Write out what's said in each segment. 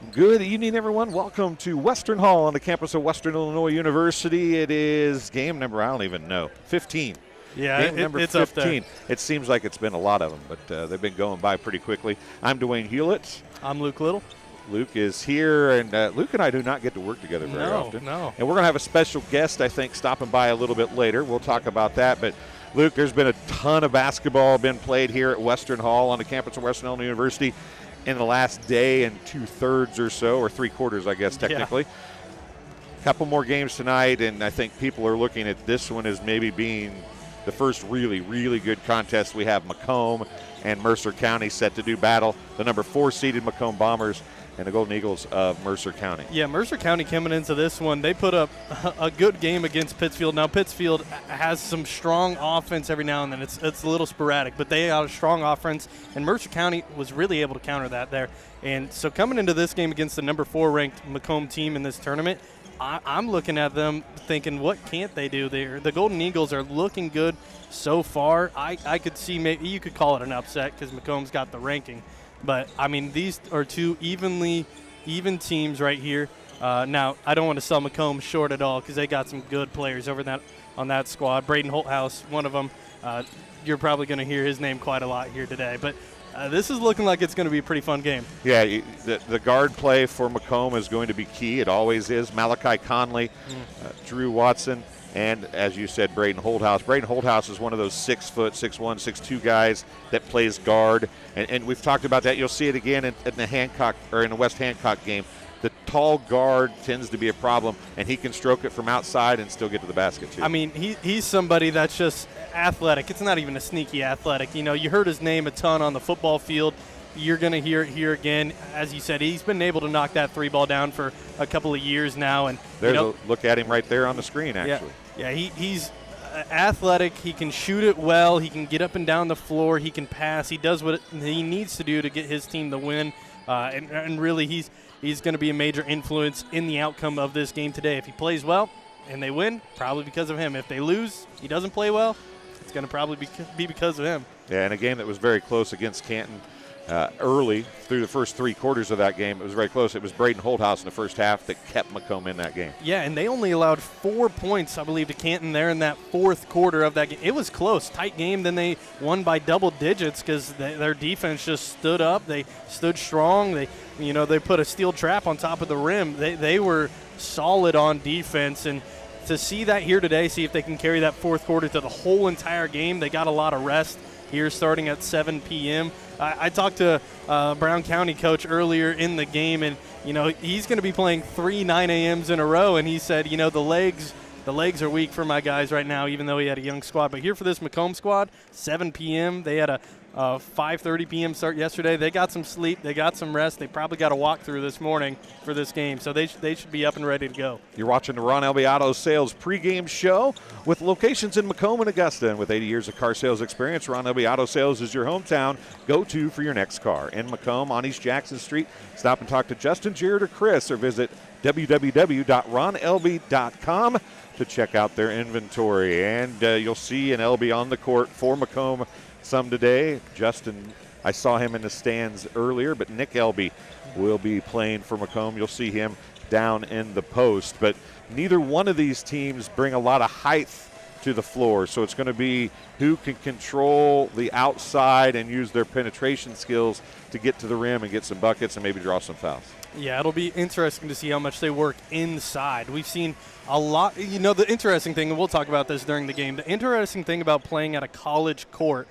Good evening, everyone. Welcome to Western Hall on the campus of Western Illinois University. It is game number, I don't even know, 15. Yeah, game number it's 15. up there. It seems like it's been a lot of them, but they've been going by pretty quickly. I'm Dwayne Hulett. I'm Luke Little. Luke is here, and Luke and I do not get to work together very often. No. And we're going to have a special guest, I think, stopping by a little bit later. We'll talk about that. But, Luke, there's been a ton of basketball been played here at Western Hall on the campus of Western Illinois University in the last day and 2/3 or so, or 3/4, I guess, technically. A couple more games tonight, and I think people are looking at this one as maybe being the first really, really good contest. We have Macomb and Mercer County set to do battle. The number 4 seeded Macomb Bombers and the Golden Eagles of Mercer County. Yeah, Mercer County coming into this one, they put up a good game against Pittsfield. Now, Pittsfield has some strong offense every now and then. It's a little sporadic, but they have a strong offense, and Mercer County was really able to counter that there. And so coming into this game against the number 4 ranked Macomb team in this tournament, I'm looking at them thinking, what can't they do there? The Golden Eagles are looking good so far. I could see maybe you could call it an upset because Macomb's got the ranking. But, I mean, these are two even teams right here. Now, I don't want to sell Macomb short at all because they got some good players on that squad. Braden Holthouse, one of them. You're probably going to hear his name quite a lot here today. But this is looking like it's going to be a pretty fun game. Yeah, the guard play for Macomb is going to be key. It always is. Malachi Conley, Drew Watson, and, as you said, Braden Holthouse. Braden Holthouse is one of those 6 foot, 6'1", 6'2" guys that plays guard. And we've talked about that. You'll see it again in the Hancock or in the West Hancock game. The tall guard tends to be a problem, and he can stroke it from outside and still get to the basket, too. I mean, he's somebody that's just athletic. It's not even a sneaky athletic. You know, you heard his name a ton on the football field. You're going to hear it here again. As you said, he's been able to knock that 3 ball down for a couple of years now. And there's a look at him right there on the screen, actually. Yeah, he's athletic. He can shoot it well. He can get up and down the floor. He can pass. He does what he needs to do to get his team to win. And really, he's going to be a major influence in the outcome of this game today. If he plays well and they win, probably because of him. If they lose, he doesn't play well, it's going to probably be because of him. Yeah, and a game that was very close against Canton. Early through the first 3/4 of that game, it was very close. It was Braden Holthouse in the first half that kept Macomb in that game. Yeah, and they only allowed 4 points, I believe, to Canton there in that 4th quarter of that game. It was close, tight game. Then they won by double digits because their defense just stood up. They stood strong. They put a steel trap on top of the rim. They were solid on defense, and to see that here today, see if they can carry that 4th quarter to the whole entire game. They got a lot of rest here starting at 7 p.m. I talked to Brown County coach earlier in the game, and, he's going to be playing 3 9 a.m.s in a row, and he said, the legs are weak for my guys right now, even though he had a young squad. But here for this Macomb squad, 7 p.m., they had a 5:30 p.m. start yesterday. They got some sleep. They got some rest. They probably got a walkthrough this morning for this game, so they should be up and ready to go. You're watching the Ron Elby Auto Sales pregame show with locations in Macomb and Augusta. And with 80 years of car sales experience, Ron Elby Auto Sales is your hometown go-to for your next car. In Macomb on East Jackson Street, stop and talk to Justin, Jared, or Chris, or visit www.ronelby.com to check out their inventory. And you'll see an Elby on the court for Macomb some today. Justin, I saw him in the stands earlier, but Nick Elby will be playing for Macomb. You'll see him down in the post. But neither one of these teams bring a lot of height to the floor, so it's going to be who can control the outside and use their penetration skills to get to the rim and get some buckets and maybe draw some fouls. Yeah, it'll be interesting to see how much they work inside. We've seen a lot. The interesting thing, and we'll talk about this during the game, the interesting thing about playing at a college court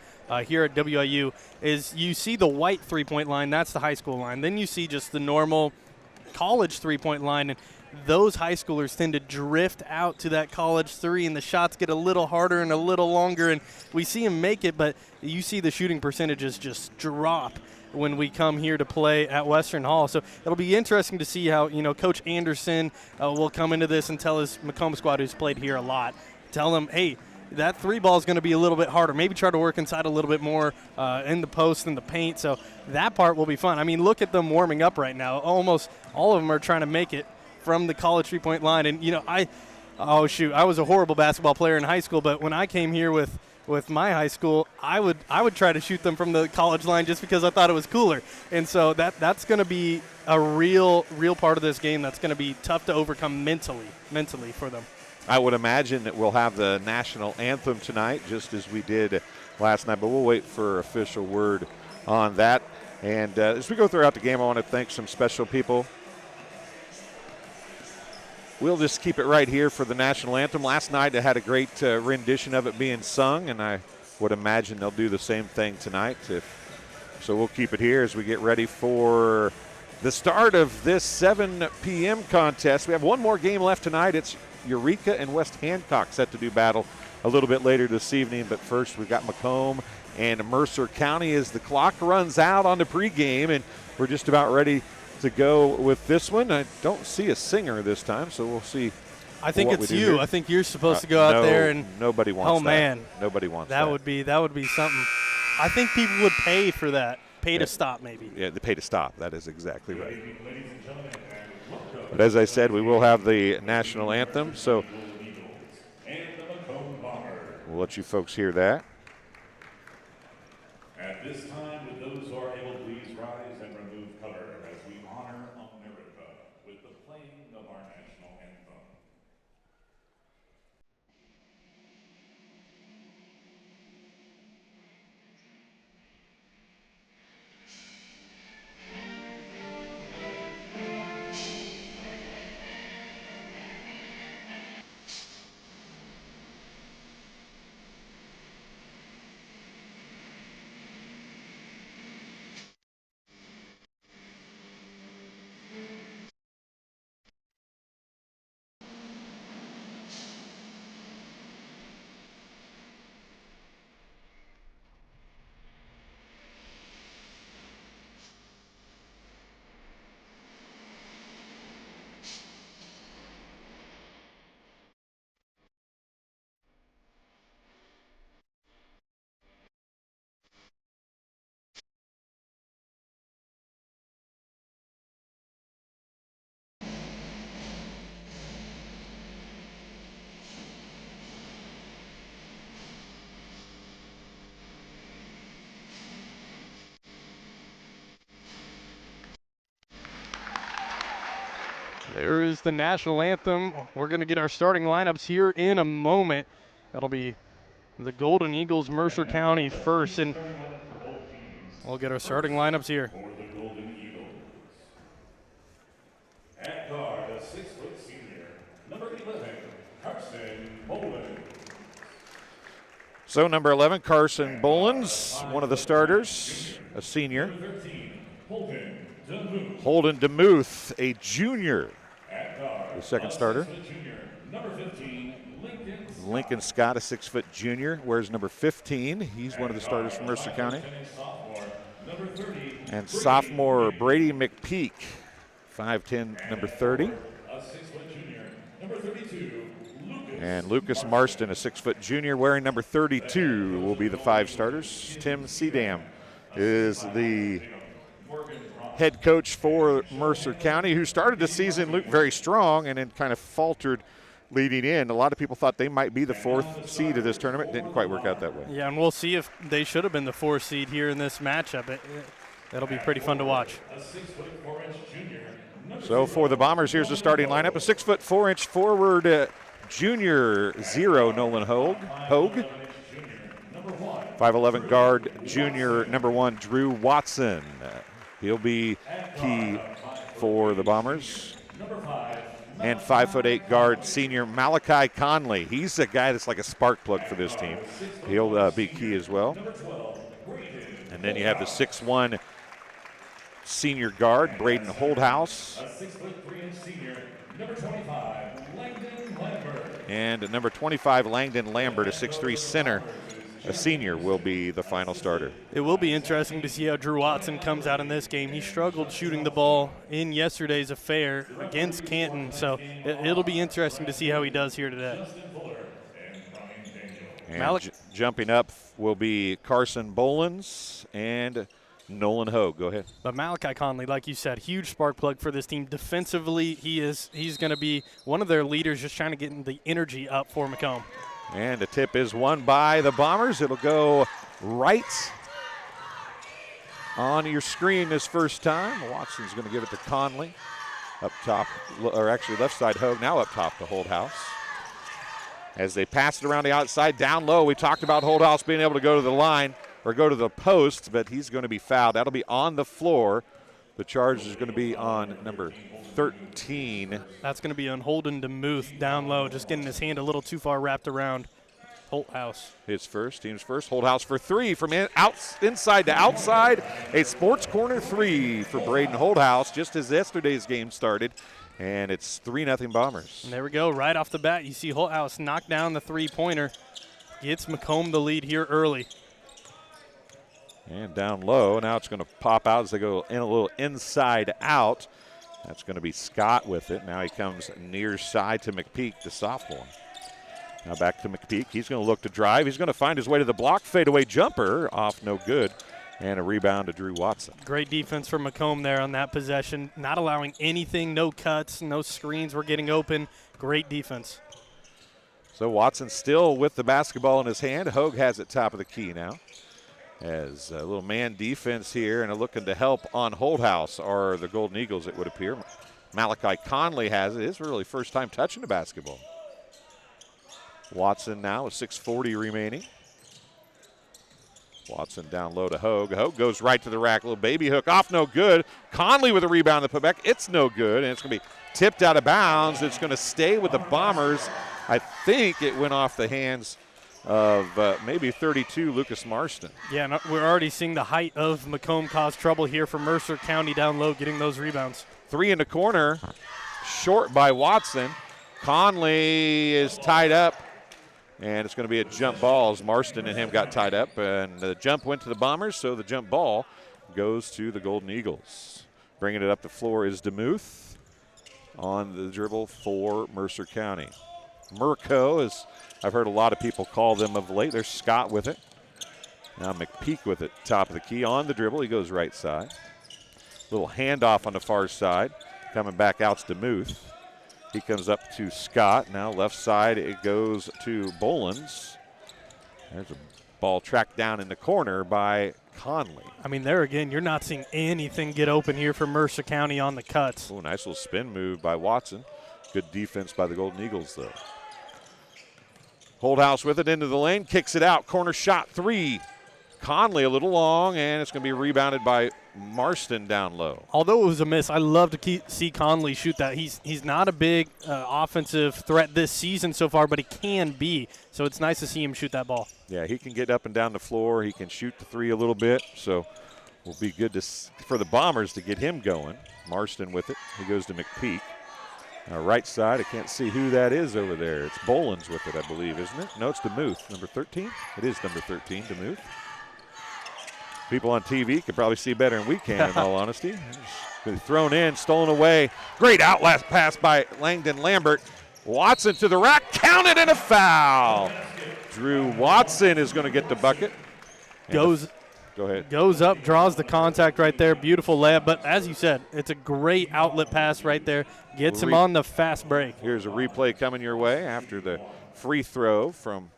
here at WIU is you see the white three-point line. That's the high school line. Then you see just the normal college three-point line, and those high schoolers tend to drift out to that college three, and the shots get a little harder and a little longer, and we see them make it, but you see the shooting percentages just drop when we come here to play at Western Hall. So it'll be interesting to see how, Coach Anderson will come into this and tell his Macomb squad, who's played here a lot, tell them, hey, that 3 ball is going to be a little bit harder. Maybe try to work inside a little bit more in the post and the paint. So that part will be fun. I mean, look at them warming up right now. Almost all of them are trying to make it from the college three-point line. And, I was a horrible basketball player in high school, but when I came here with with my high school, I would try to shoot them from the college line just because I thought it was cooler. And so that's going to be a real part of this game that's going to be tough to overcome mentally for them. I would imagine that we'll have the national anthem tonight, just as we did last night, but we'll wait for official word on that. And as we go throughout the game, I want to thank some special people. We'll just keep it right here for the national anthem. Last night I had a great rendition of it being sung, and I would imagine they'll do the same thing tonight. So we'll keep it here as we get ready for the start of this 7 p.m. contest. We have one more game left tonight. It's Eureka and West Hancock set to do battle a little bit later this evening. But first, we've got Macomb and Mercer County as the clock runs out on the pregame, and we're just about ready to go with this one. I don't see a singer this time, so we'll see. I think it's you. I think you're supposed to go out there and nobody wants that. Oh man, nobody wants that. That would be something. I think people would pay for that. Pay to stop, maybe. Yeah, they pay to stop. That is exactly right. But as I said, we will have the national anthem, so we'll let you folks hear that. At this time, would those who are able please rise and remove cover as we honor America with the playing of our national anthem. There is the national anthem. We're going to get our starting lineups here in a moment. That'll be the Golden Eagles, Mercer County first, and we'll get our starting lineups here. For the Golden Eagles. At guard, a 6-foot senior, number 11, Carson Boland. So number 11, Carson Bolins, one of the starters, a senior. Number 13, Holden DeMuth. Holden DeMuth, a junior, At guard, the second a starter. 6-foot junior, number 15, Lincoln Scott, a 6-foot junior, wears number 15. He's one of the starters from Mercer County. And sophomore Brady McPeak, 5'10", number 30. A 6-foot junior, number 32, Lucas. And Lucas Marston, a 6-foot junior, wearing number 32, will be the 5 starters. Tim Sedam is the head coach for Mercer County, who started the season, Luke, very strong and then kind of faltered leading in. A lot of people thought they might be the 4th seed of this tournament. Didn't quite work out that way. Yeah, and we'll see if they should have been the 4th seed here in this matchup. That'll be pretty fun to watch. So for the Bombers, here's the starting lineup. A 6'4" forward junior 0, Nolan Hogue. 5'11" guard junior number 1, Drew Watson. He'll be key for the Bombers. And 5'8" guard senior Malachi Conley. He's a guy that's like a spark plug for this team. He'll be key as well. And then you have the 6'1" senior guard Braden Holdhouse. And number 25 Langdon Lambert, a 6'3" center. A senior will be the final starter. It will be interesting to see how Drew Watson comes out in this game. He struggled shooting the ball in yesterday's affair against Canton, so it'll be interesting to see how he does here today. And jumping up will be Carson Bolins and Nolan Hogue. Go ahead. But Malachi Conley, like you said, huge spark plug for this team. Defensively, he's going to be one of their leaders, just trying to get the energy up for Macomb. And the tip is won by the Bombers. It'll go right on your screen this first time. Watson's going to give it to Conley. Up top, or actually left side Hogue, now up top to Holthouse. As they pass it around the outside, down low. We talked about Holthouse being able to go to the line or go to the post, but he's going to be fouled. That'll be on the floor. The charge is going to be on number 13. That's going to be on Holden DeMuth down low, just getting his hand a little too far wrapped around Holthouse. His first, team's first. Holthouse for three from inside to outside. A sports corner three for Braden Holthouse, just as yesterday's game started. And it's 3-0 Bombers. And there we go. Right off the bat, you see Holthouse knock down the three-pointer. Gets Macomb the lead here early. And down low. Now it's going to pop out as they go in a little inside out. That's going to be Scott with it. Now he comes near side to McPeak, the sophomore. Now back to McPeak. He's going to look to drive. He's going to find his way to the block. Fadeaway jumper off, no good. And a rebound to Drew Watson. Great defense from Macomb there on that possession. Not allowing anything, no cuts, no screens. We're getting open. Great defense. So Watson still with the basketball in his hand. Hogue has it top of the key now. As a little man defense here and looking to help on Holthouse are the Golden Eagles, it would appear. Malachi Conley has it. His really first time touching the basketball. Watson now with 6:40 remaining. Watson down low to Hogue. Hogue goes right to the rack. Little baby hook off, no good. Conley with a rebound to put back. It's no good, and it's going to be tipped out of bounds. It's going to stay with the Bombers. I think it went off the hands of maybe 32, Lucas Marston. Yeah, no, we're already seeing the height of Macomb cause trouble here for Mercer County down low, getting those rebounds. Three in the corner, short by Watson. Conley is tied up. And it's going to be a jump ball as Marston and him got tied up. And the jump went to the Bombers, so the jump ball goes to the Golden Eagles. Bringing it up the floor is DeMuth on the dribble for Mercer County. Murco, as I've heard a lot of people call them of late. There's Scott with it. Now McPeak with it, top of the key on the dribble. He goes right side. Little handoff on the far side. Coming back out's DeMuth. He comes up to Scott. Now left side, it goes to Bolins. There's a ball tracked down in the corner by Conley. I mean, there again, you're not seeing anything get open here for Mercer County on the cuts. Oh, nice little spin move by Watson. Good defense by the Golden Eagles, though. Holthouse with it into the lane, kicks it out. Corner shot three. Conley a little long, and it's going to be rebounded by Marston down low. Although it was a miss, I love to see Conley shoot that. He's not a big offensive threat this season so far, but he can be. So it's nice to see him shoot that ball. Yeah, he can get up and down the floor. He can shoot the three a little bit. So will be good for the Bombers to get him going. Marston with it. He goes to McPeak. Right side, I can't see who that is over there. It's Bolins with it, I believe, isn't it? No, it's DeMuth, number 13. It is number 13, DeMuth. People on TV could probably see better than we can, in all honesty. Been thrown in, stolen away. Great outlet pass by Langdon Lambert. Watson to the rack, counted, and a foul. Drew Watson is going to get the bucket. Go ahead. Goes up, draws the contact right there. Beautiful layup. But as you said, it's a great outlet pass right there. Gets him on the fast break. Here's a replay coming your way after the free throw from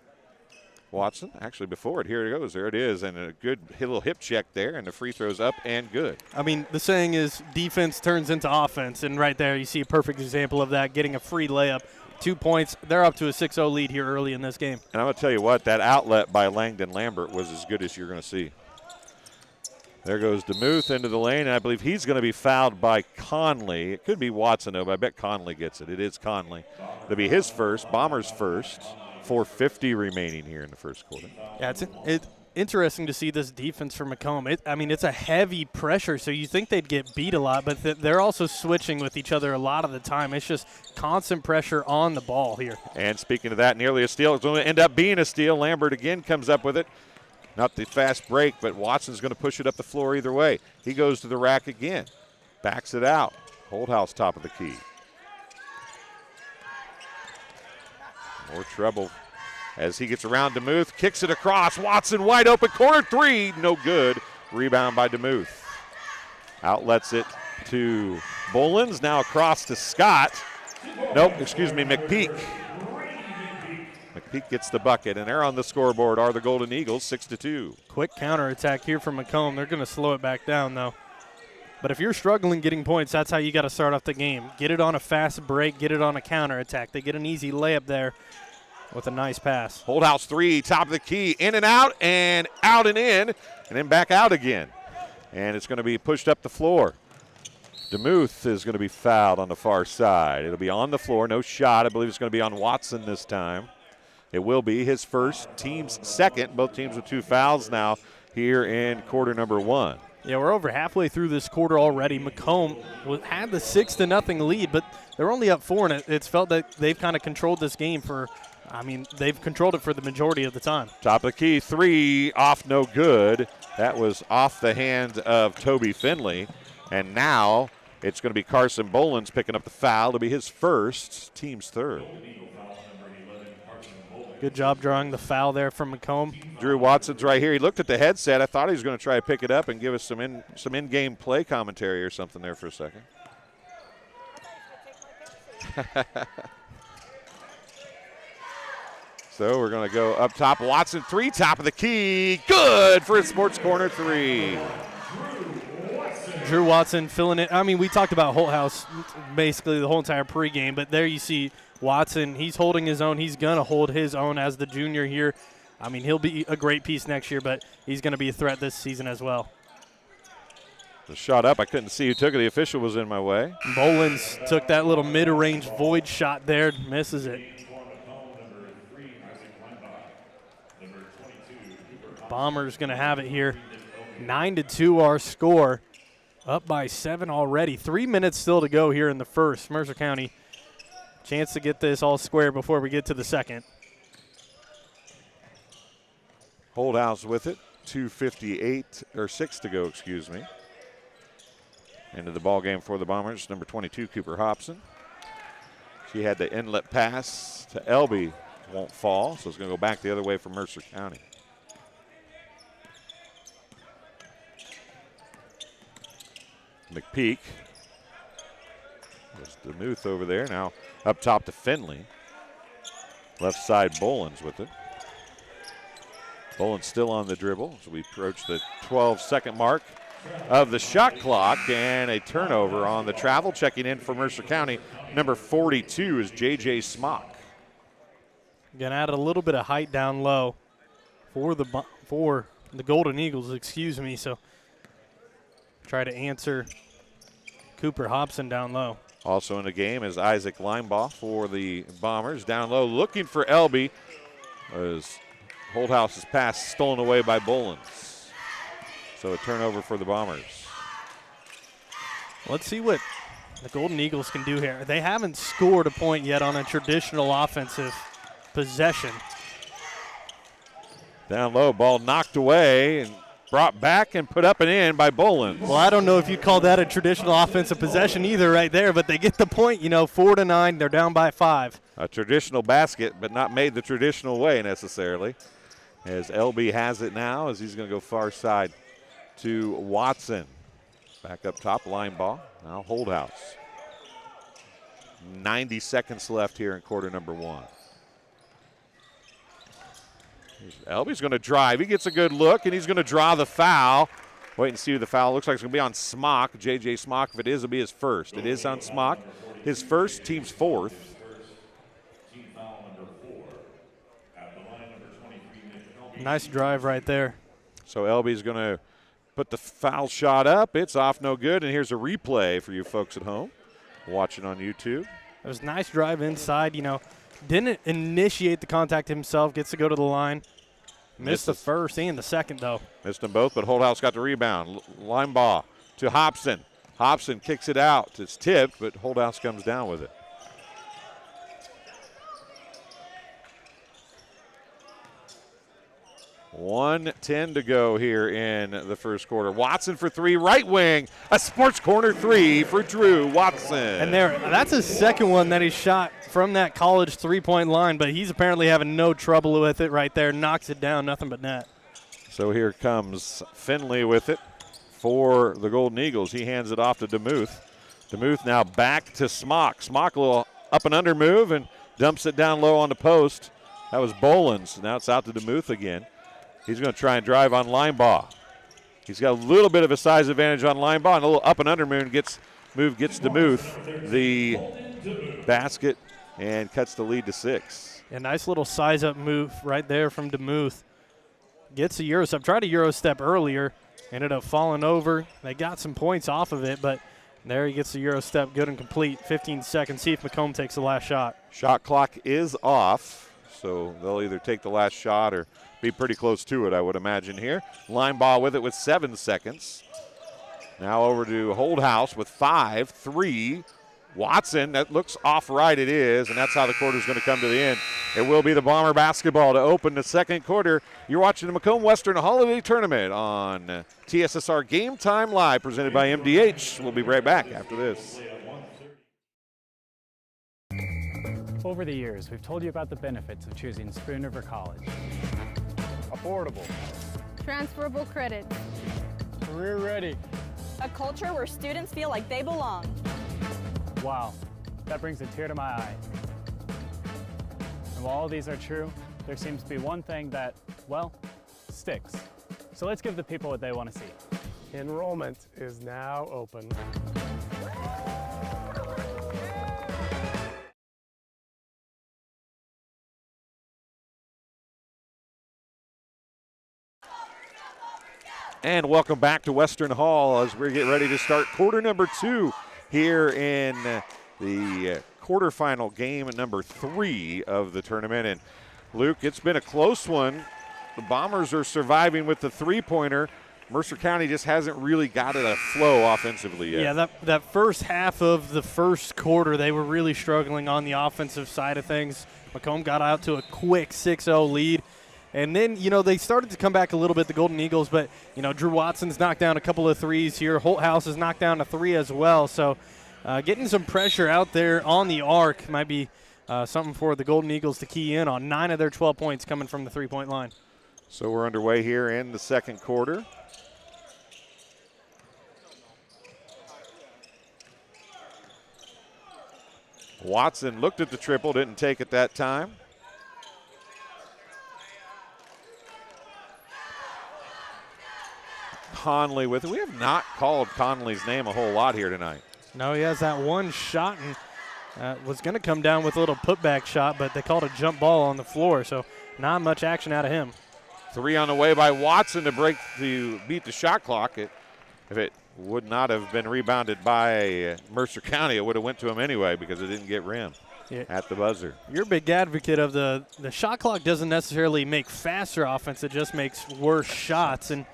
Watson. Actually, before it, here it goes. There it is, and a good little hip check there, and the free throw's up and good. I mean, the saying is defense turns into offense, and right there you see a perfect example of that, getting a free layup. 2 points. They're up to a 6-0 lead here early in this game. And I'm going to tell you what, that outlet by Langdon Lambert was as good as you're going to see. There goes DeMuth into the lane, and I believe he's going to be fouled by Conley. It could be Watson, though, but I bet Conley gets it. It is Conley. It'll be his first, Bombers' first. 4:50 remaining here in the first quarter. Yeah, it's interesting to see this defense for Macomb. It's a heavy pressure, so you think they'd get beat a lot, but they're also switching with each other a lot of the time. It's just constant pressure on the ball here. And speaking of that, nearly a steal. It's going to end up being a steal. Lambert again comes up with it. Not the fast break, but Watson's going to push it up the floor either way. He goes to the rack again. Backs it out. Holthouse top of the key. More trouble as he gets around DeMuth, kicks it across. Watson wide open, corner three, no good. Rebound by DeMuth. Outlets it to Bolins, now across to Scott. Nope, excuse me, McPeak. McPeak gets the bucket, and they're on the scoreboard are the Golden Eagles, 6-2. Quick counterattack here from Macomb. They're going to slow it back down, though. But if you're struggling getting points, that's how you got to start off the game. Get it on a fast break, get it on a counterattack. They get an easy layup there with a nice pass. Holdhouse three, top of the key, in and out and in, and then back out again. And it's going to be pushed up the floor. DeMuth is going to be fouled on the far side. It'll be on the floor, no shot. I believe it's going to be on Watson this time. It will be his first, team's second. Both teams with 2 fouls now here in quarter number 1. Yeah, we're over halfway through this quarter already. Macomb had the 6-0 lead, but they're only up 4, and it's felt that they've kind of controlled this game they've controlled it for the majority of the time. Top of the key, 3, off no good. That was off the hand of Toby Finley. And now it's going to be Carson Bolins picking up the foul. It'll be his first, team's third. Good job drawing the foul there from Macomb. Drew Watson's right here. He looked at the headset. I thought he was going to try to pick it up and give us some in-game play commentary or something there for a second. So we're going to go up top. Watson 3, top of the key. Good for his sports corner 3. Drew Watson filling it. I mean, we talked about Holthouse basically the whole entire pregame, but there you see Watson. He's holding his own. He's going to hold his own as the junior here. I mean, he'll be a great piece next year, but he's going to be a threat this season as well. The shot up. I couldn't see who took it. The official was in my way. Bolins took that little mid-range void shot there. Misses it. Bombers going to have it here. 9-2 our score. Up by 7 already. 3 minutes still to go here in the first. Mercer County, chance to get this all square before we get to the second. Holdhouse with it. 6 to go, excuse me. Into the ball game for the Bombers. Number 22, Cooper Hobson. She had the inlet pass to Elby. Won't fall, so it's going to go back the other way for Mercer County. McPeak. There's DeMuth over there. Now up top to Finley. Left side Bolins with it. Bolins still on the dribble as we approach the 12-second mark of the shot clock, and a turnover on the travel. Checking in for Mercer County, number 42 is J.J. Smock. Going to add a little bit of height down low for the Golden Eagles, excuse me. So try to answer Cooper Hobson down low. Also in the game is Isaac Linebaugh for the Bombers. Down low looking for Elby as Holthouse's pass stolen away by Bolins. So a turnover for the Bombers. Let's see what the Golden Eagles can do here. They haven't scored a point yet on a traditional offensive possession. Down low, ball knocked away and brought back and put up and in by Bolins. Well, I don't know if you'd call that a traditional offensive possession either right there, but they get the point, 4-9. They're down by 5. A traditional basket, but not made the traditional way necessarily. As LB has it now, as he's going to go far side to Watson. Back up top, Linebaugh. Now Holdhouse. 90 seconds left here in quarter number 1. Elby's going to drive. He gets a good look, and he's going to draw the foul. Wait and see who the foul looks like. It's going to be on Smock, J.J. Smock. If it is, it'll be his first. It is on Smock. His first, team's fourth. Nice drive right there. So Elby's going to put the foul shot up. It's off, no good. And here's a replay for you folks at home watching on YouTube. It was a nice drive inside, Didn't initiate the contact himself. Gets to go to the line. Missed the first and the second, though. Missed them both, but Holdhouse got the rebound. Linebaugh to Hobson. Hobson kicks it out. It's tipped, but Holdhouse comes down with it. $1:10 to go here in the first quarter. Watson for 3, right wing. A sports corner 3 for Drew Watson. And that's his second one that he shot from that college three-point line, but he's apparently having no trouble with it right there. Knocks it down, nothing but net. So here comes Finley with it for the Golden Eagles. He hands it off to DeMuth. DeMuth now back to Smock. Smock a little up and under move and dumps it down low on the post. That was Bolins. Now it's out to DeMuth again. He's going to try and drive on Linebaugh. He's got a little bit of a size advantage on Linebaugh, and a little up and under gets DeMuth the basket and cuts the lead to 6. A nice little size-up move right there from DeMuth. Gets a Euro step. Tried a Euro step earlier. Ended up falling over. They got some points off of it, but there he gets the Euro step good and complete. 15 seconds. See if Macomb takes the last shot. Shot clock is off, so they'll either take the last shot or be pretty close to it, I would imagine here. Linebaugh with it with 7 seconds. Now over to Holdhouse with 5, 3. Watson, that looks off right, it is, and that's how the quarter is going to come to the end. It will be the Bomber basketball to open the second quarter. You're watching the Macomb Western Holiday Tournament on TSSR Game Time Live, presented by MDH. We'll be right back after this. Over the years, we've told you about the benefits of choosing Spoon River College. Affordable. Transferable credit. Career ready. A culture where students feel like they belong. Wow, that brings a tear to my eye. And while all these are true, there seems to be one thing that, well, sticks. So let's give the people what they want to see. Enrollment is now open. And welcome back to Western Hall as we get ready to start quarter number 2 here in the quarterfinal game number 3 of the tournament. And Luke, it's been a close one. The Bombers are surviving with the three-pointer. Mercer County just hasn't really got it a flow offensively yet. Yeah, that first half of the first quarter, they were really struggling on the offensive side of things. Macomb got out to a quick 6-0 lead. And then, they started to come back a little bit, the Golden Eagles, but, Drew Watson's knocked down a couple of threes here. Holthouse has knocked down a 3 as well. So getting some pressure out there on the arc might be something for the Golden Eagles to key in on. 9 of their 12 points coming from the three-point line. So we're underway here in the second quarter. Watson looked at the triple, didn't take it that time. Conley with it. We have not called Conley's name a whole lot here tonight. No, he has that one shot and was going to come down with a little putback shot, but they called a jump ball on the floor, so not much action out of him. 3 on the way by Watson to beat the shot clock. If it would not have been rebounded by Mercer County, it would have went to him anyway because it didn't get rim at the buzzer. You're a big advocate of the shot clock doesn't necessarily make faster offense, it just makes worse shots. And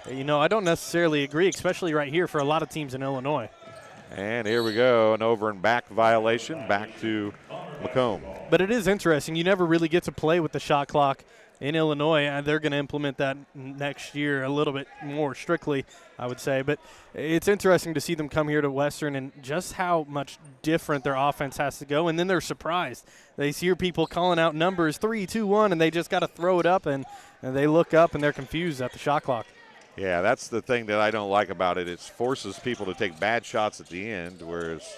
I don't necessarily agree, especially right here for a lot of teams in Illinois. And here we go, an over and back violation, back to Macomb. But it is interesting. You never really get to play with the shot clock in Illinois, and they're going to implement that next year a little bit more strictly, I would say. But it's interesting to see them come here to Western and just how much different their offense has to go, and then they're surprised. They hear people calling out numbers 3, 2, 1, and they just got to throw it up, and they look up and they're confused at the shot clock. Yeah, that's the thing that I don't like about it. It forces people to take bad shots at the end, whereas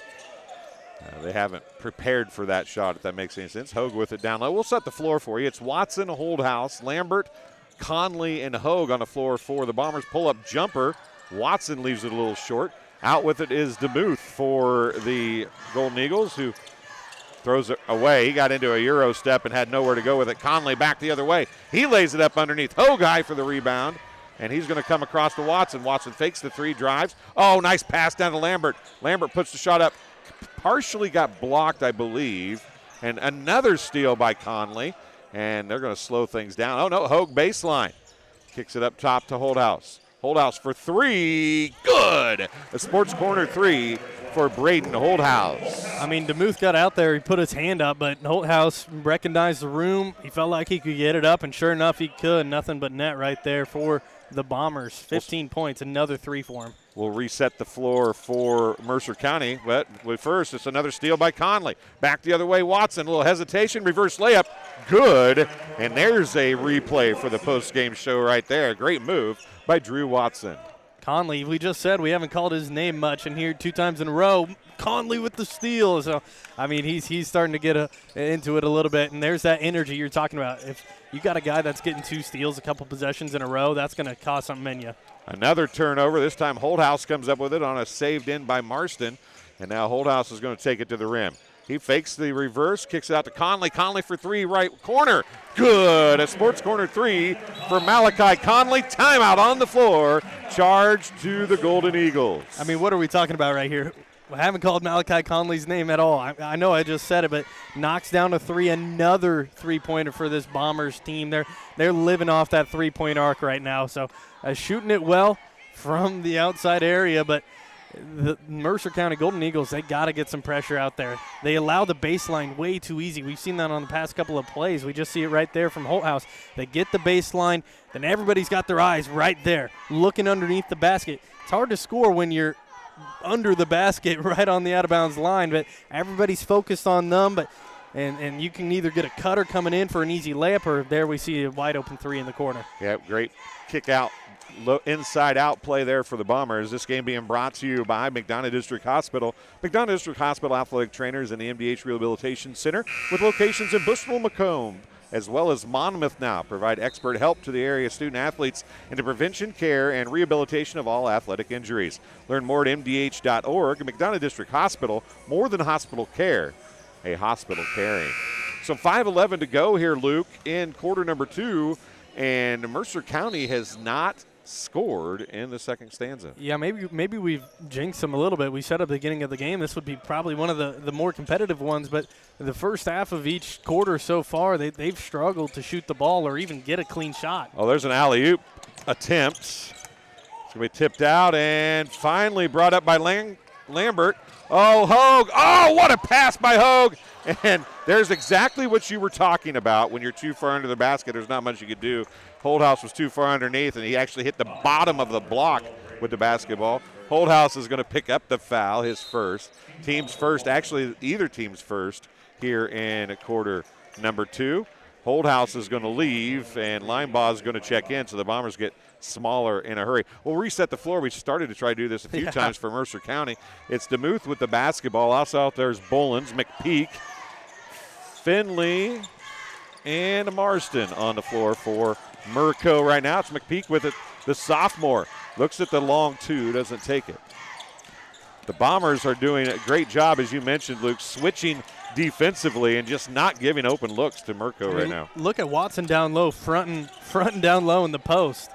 they haven't prepared for that shot, if that makes any sense. Hogue with it down low. We'll set the floor for you. It's Watson, Holdhouse, Lambert, Conley, and Hogue on the floor for the Bombers. Pull-up jumper. Watson leaves it a little short. Out with it is DeMuth for the Golden Eagles, who throws it away. He got into a Euro step and had nowhere to go with it. Conley back the other way. He lays it up underneath. Hogue high for the rebound. And he's going to come across to Watson. Watson fakes the 3, drives. Oh, nice pass down to Lambert. Lambert puts the shot up. Partially got blocked, I believe. And another steal by Conley. And they're going to slow things down. Oh, no, Hogue baseline. Kicks it up top to Holdhouse. Holdhouse for 3. Good. A Sports Corner 3 for Braden Holdhouse. I mean, DeMuth got out there. He put his hand up, but Holdhouse recognized the room. He felt like he could get it up, and sure enough, he could. Nothing but net right there for the Bombers. 15 points, another 3 for him. We'll reset the floor for Mercer County, but first it's another steal by Conley. Back the other way, Watson, a little hesitation, reverse layup, good. And there's a replay for the post-game show right there. Great move by Drew Watson. Conley, we just said we haven't called his name much, and here 2 times in a row, Conley with the steal. So, I mean, he's starting to get into it a little bit, and there's that energy you're talking about. If you got a guy that's getting 2 steals a couple possessions in a row, that's going to cost something in you. Another turnover. This time Holthouse comes up with it on a saved in by Marston, and now Holthouse is going to take it to the rim. He fakes the reverse, kicks it out to Conley. Conley for 3, right corner. Good. A sports corner 3 for Malachi Conley. Timeout on the floor. Charge to the Golden Eagles. I mean, what are we talking about right here? I haven't called Malachi Conley's name at all. I know I just said it, but knocks down a 3, another 3-pointer for this Bombers team. They're living off that 3-point arc right now. So shooting it well from the outside area, but the Mercer County Golden Eagles, they got to get some pressure out there. They allow the baseline way too easy. We've seen that on the past couple of plays. We just see it right there from Holthouse. They get the baseline, then everybody's got their eyes right there, looking underneath the basket. It's hard to score when you're under the basket right on the out-of-bounds line, but everybody's focused on them. And you can either get a cutter coming in for an easy layup, or there we see a wide-open 3 in the corner. Yeah, great kick out. Inside-out play there for the Bombers. This game being brought to you by McDonough District Hospital. McDonough District Hospital athletic trainers and the MDH Rehabilitation Center with locations in Bushnell, Macomb, as well as Monmouth now provide expert help to the area student athletes in the prevention, care, and rehabilitation of all athletic injuries. Learn more at mdh.org. McDonough District Hospital, more than hospital care, a hospital caring. So 5:11 to go here, Luke, in quarter number 2, and Mercer County has not scored in the second stanza. Yeah, maybe we've jinxed them a little bit. We said at the beginning of the game this would be probably one of the more competitive ones, but the first half of each quarter so far, they've struggled to shoot the ball or even get a clean shot. Oh, there's an alley-oop attempt. It's going to be tipped out and finally brought up by Lambert. Oh, Hogue. Oh, what a pass by Hogue. And there's exactly what you were talking about. When you're too far under the basket, there's not much you could do. Holthouse was too far underneath, and he actually hit the bottom of the block with the basketball. Holthouse is going to pick up the foul, his first. Team's first, actually either team's first here in quarter number 2. Holthouse is going to leave, and Linebaugh is going to check in, so the Bombers get smaller in a hurry. We'll reset the floor. We started to try to do this a few times for Mercer County. It's DeMuth with the basketball. Also out there's Bolins, McPeak, Finley, and Marston on the floor for Merco right now. It's McPeak with it, the sophomore. Looks at the long 2, doesn't take it. The Bombers are doing a great job, as you mentioned, Luke, switching defensively and just not giving open looks to Merco right now. Look at Watson down low, fronting down low in the post.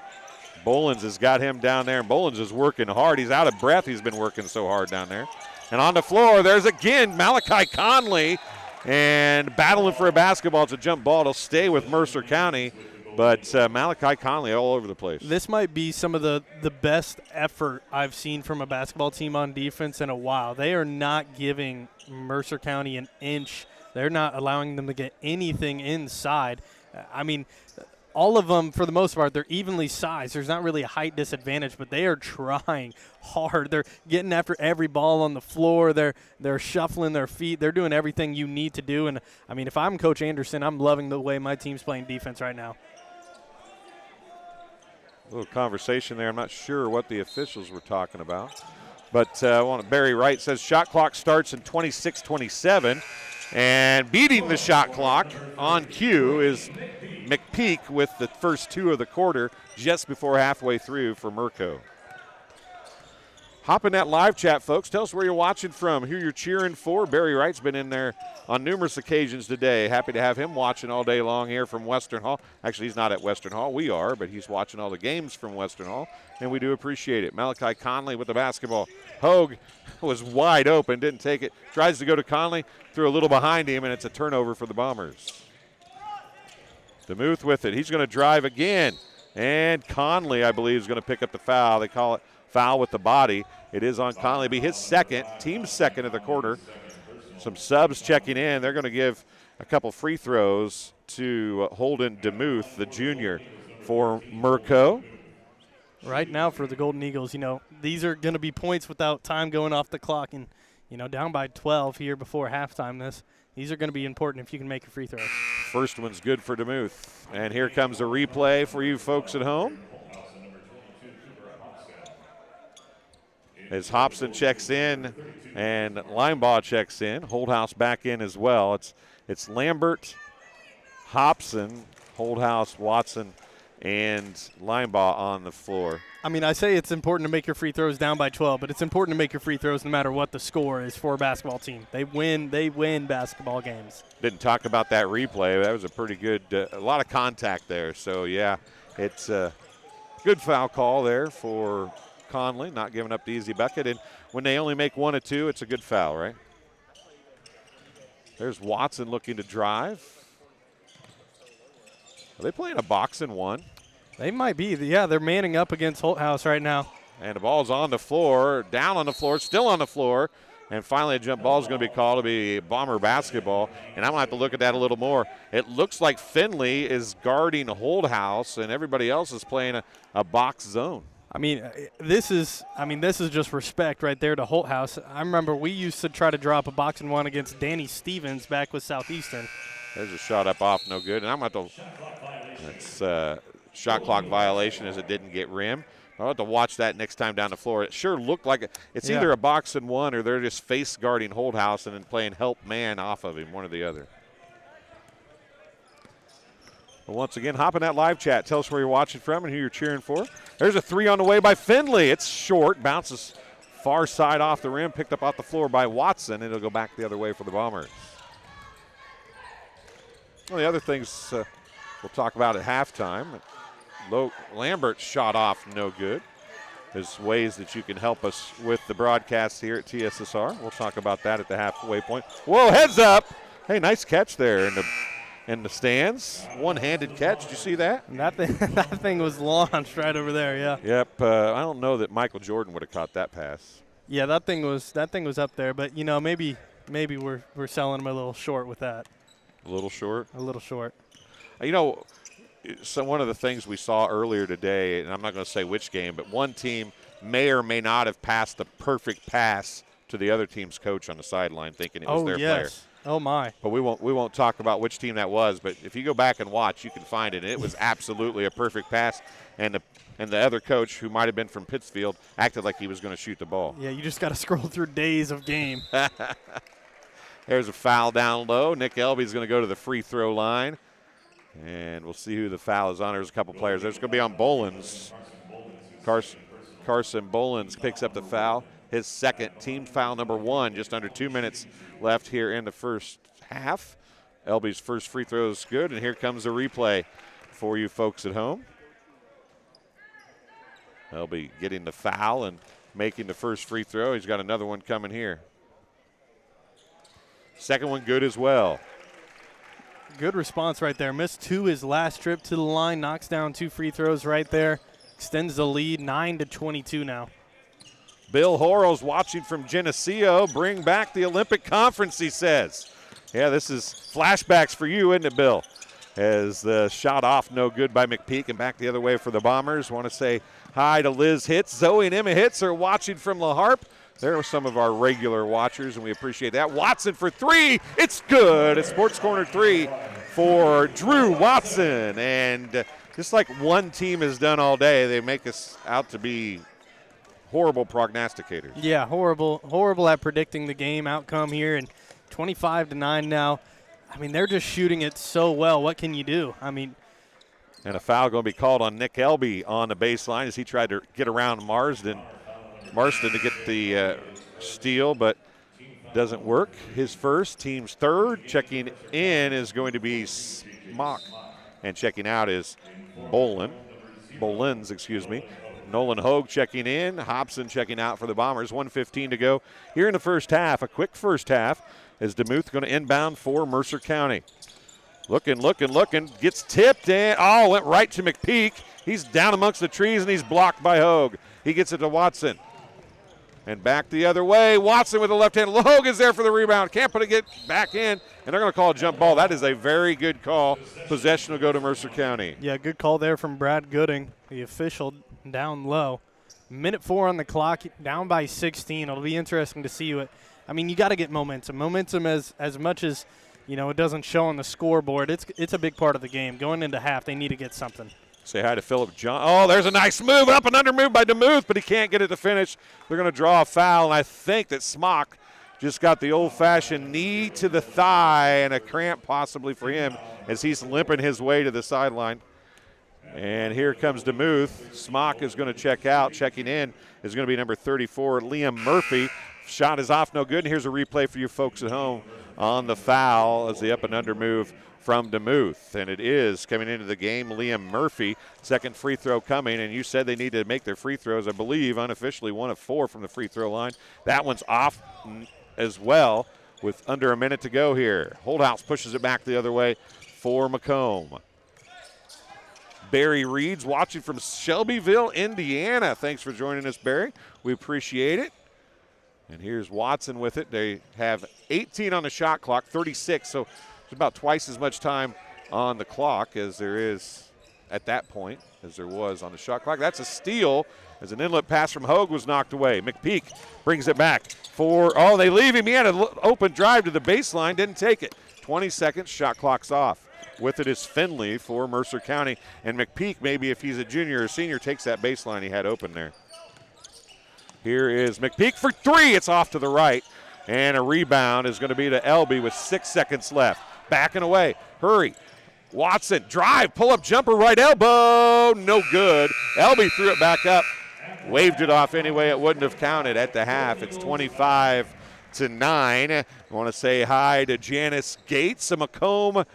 Bolins has got him down there, and Bolins is working hard. He's out of breath. He's been working so hard down there. And on the floor, there's again Malachi Conley, and battling for a basketball. It's a jump ball. It'll stay with Mercer County, but Malachi Conley all over the place. This might be some of the best effort I've seen from a basketball team on defense in a while. They are not giving Mercer County an inch. They're not allowing them to get anything inside. I mean, all of them, for the most part, they're evenly sized. There's not really a height disadvantage, but they are trying hard. They're getting after every ball on the floor. They're shuffling their feet. They're doing everything you need to do. And, I mean, if I'm Coach Anderson, I'm loving the way my team's playing defense right now. A little conversation there. I'm not sure what the officials were talking about. But Barry Wright says shot clock starts in 26-27. And beating the shot clock on cue is McPeak with the first 2 of the quarter just before halfway through for Merco. Hop in that live chat, folks. Tell us where you're watching from, who you're cheering for. Barry Wright's been in there on numerous occasions today. Happy to have him watching all day long here from Western Hall. Actually, he's not at Western Hall. We are, but he's watching all the games from Western Hall, and we do appreciate it. Malachi Conley with the basketball. Hogue was wide open, didn't take it. Tries to go to Conley, threw a little behind him, and it's a turnover for the Bombers. DeMuth with it. He's going to drive again, and Conley, I believe, is going to pick up the foul. They call it foul with the body. It is on Conley. Be his second, team second at the quarter. Some subs checking in. They're going to give a couple free throws to Holden DeMuth, the junior, for Merco. Right now for the Golden Eagles, these are going to be points without time going off the clock, and, down by 12 here before halftime. These are going to be important if you can make a free throw. First one's good for DeMuth. And here comes a replay for you folks at home. as Hobson checks in and Linebaugh checks in. Holdhouse back in as well. It's Lambert, Hobson, Holdhouse, Watson, and Linebaugh on the floor. I mean, I say it's important to make your free throws down by 12, but it's important to make your free throws no matter what the score is for a basketball team. They win basketball games. Didn't talk about that replay. That was a pretty good, a lot of contact there. So, yeah, it's a good foul call there for Conley, not giving up the easy bucket. And when they only make 1 or 2, it's a good foul, right? There's Watson looking to drive. Are they playing a box and 1? They might be. Yeah, they're manning up against Holthouse right now. And the ball's on the floor, down on the floor, still on the floor. And finally a jump ball is going to be called to be Bomber basketball. And I'm going to have to look at that a little more. It looks like Finley is guarding Holthouse and everybody else is playing a box zone. I mean, this is just respect right there to Holthouse. I remember we used to try to drop a box and 1 against Danny Stevens back with Southeastern. There's a shot up off, no good. And I'm going to that's shot clock violation as it didn't get rim. I'll have to watch that next time down the floor. It sure looked like it's either a box and 1 or they're just face guarding Holthouse and then playing help man off of him, one or the other. Well, once again, hop in that live chat. Tell us where you're watching from and who you're cheering for. There's a 3 on the way by Finley. It's short, bounces far side off the rim, picked up off the floor by Watson, and it'll go back the other way for the Bombers. Well, the other things we'll talk about at halftime. Lambert's shot off, no good. There's ways that you can help us with the broadcast here at TSSR. We'll talk about that at the halfway point. Whoa, heads up. Hey, nice catch there in the stands. One-handed catch. Did you see that? And that thing was launched right over there, yeah. Yep. I don't know that Michael Jordan would have caught that pass. Yeah, that thing was up there, but maybe we're selling him a little short with that. A little short? A little short. So one of the things we saw earlier today, and I'm not going to say which game, but one team may or may not have passed the perfect pass to the other team's coach on the sideline, thinking it was their player. Oh my! But we won't talk about which team that was. But if you go back and watch, you can find it. And it was absolutely a perfect pass, and the other coach, who might have been from Pittsfield, acted like he was going to shoot the ball. Yeah, you just got to scroll through days of game. There's a foul down low. Nick Elby's going to go to the free throw line. And we'll see who the foul is on. There's a couple players. There's going to be on Bolins. Carson Bolins picks up the foul. His second, team foul number 1, just under 2 minutes left here in the first half. Elby's first free throw is good, and here comes the replay for you folks at home. Elby getting the foul and making the first free throw. He's got another one coming here. Second one good as well. Good response right there. Missed 2 his last trip to the line. Knocks down 2 free throws right there. Extends the lead 9-22 now. Bill Horrell's watching from Geneseo. Bring back the Olympic Conference, he says. Yeah, this is flashbacks for you, isn't it, Bill? As the shot off, no good by McPeak, and back the other way for the Bombers. Want to say hi to Liz Hitz. Zoe and Emma Hitz are watching from La Harpe. There are some of our regular watchers, and we appreciate that. Watson for 3. It's good. It's Sports Corner 3 for Drew Watson. And just like one team has done all day, they make us out to be horrible prognosticators. Yeah, horrible at predicting the game outcome here. And 25-9 now. I mean, they're just shooting it so well. What can you do? I mean. And a foul going to be called on Nick Elby on the baseline as he tried to get around Marsden to get the steal, but doesn't work. His first, team's third. Checking in is going to be Smock, and checking out is Bolins, excuse me. Nolan Hogue checking in. Hobson checking out for the Bombers. 1:15 to go here in the first half. A quick first half as DeMuth going to inbound for Mercer County. Looking. Gets tipped and, went right to McPeak. He's down amongst the trees and he's blocked by Hogue. He gets it to Watson. And back the other way. Watson with the left hand. Hogue is there for the rebound. Can't put it back in. And they're going to call a jump ball. That is a very good call. Possession will go to Mercer County. Yeah, good call there from Brad Gooding, the official down low. Minute 4 on the clock, down by 16. It'll be interesting to see what. I mean, you got to get momentum. Momentum as much as, it doesn't show on the scoreboard. It's a big part of the game. Going into half, they need to get something. Say hi to Philip John. Oh, there's a nice move, up and under move by DeMuth, but he can't get it to finish. They're going to draw a foul, and I think that Smock just got the old-fashioned knee to the thigh and a cramp possibly for him as he's limping his way to the sideline. And here comes DeMuth. Smock is going to check out. Checking in is going to be number 34, Liam Murphy. Shot is off, no good. And here's a replay for you folks at home on the foul as the up and under move from DeMuth. And it is coming into the game, Liam Murphy. Second free throw coming, and you said they need to make their free throws, I believe, unofficially 1 of 4 from the free throw line. That one's off as well with under a minute to go here. Holdhouse pushes it back the other way for Macomb. Barry Reed's watching from Shelbyville, Indiana. Thanks for joining us, Barry. We appreciate it. And here's Watson with it. They have 18 on the shot clock, 36, so there's about twice as much time on the clock as there is at that point as there was on the shot clock. That's a steal as an inlet pass from Hogue was knocked away. McPeak brings it back for, oh, they leave him. He had an open drive to the baseline, didn't take it. 20 seconds, shot clock's off. With it is Finley for Mercer County. And McPeak, maybe if he's a junior or senior, takes that baseline he had open there. Here is McPeak for 3. It's off to the right. And a rebound is going to be to Elby with 6 seconds left. Backing away. Hurry. Watson, drive, pull-up jumper, right elbow. No good. Elby threw it back up. Waved it off anyway. It wouldn't have counted at the half. It's 25-9. I want to say hi to Janice Gates, a Macomb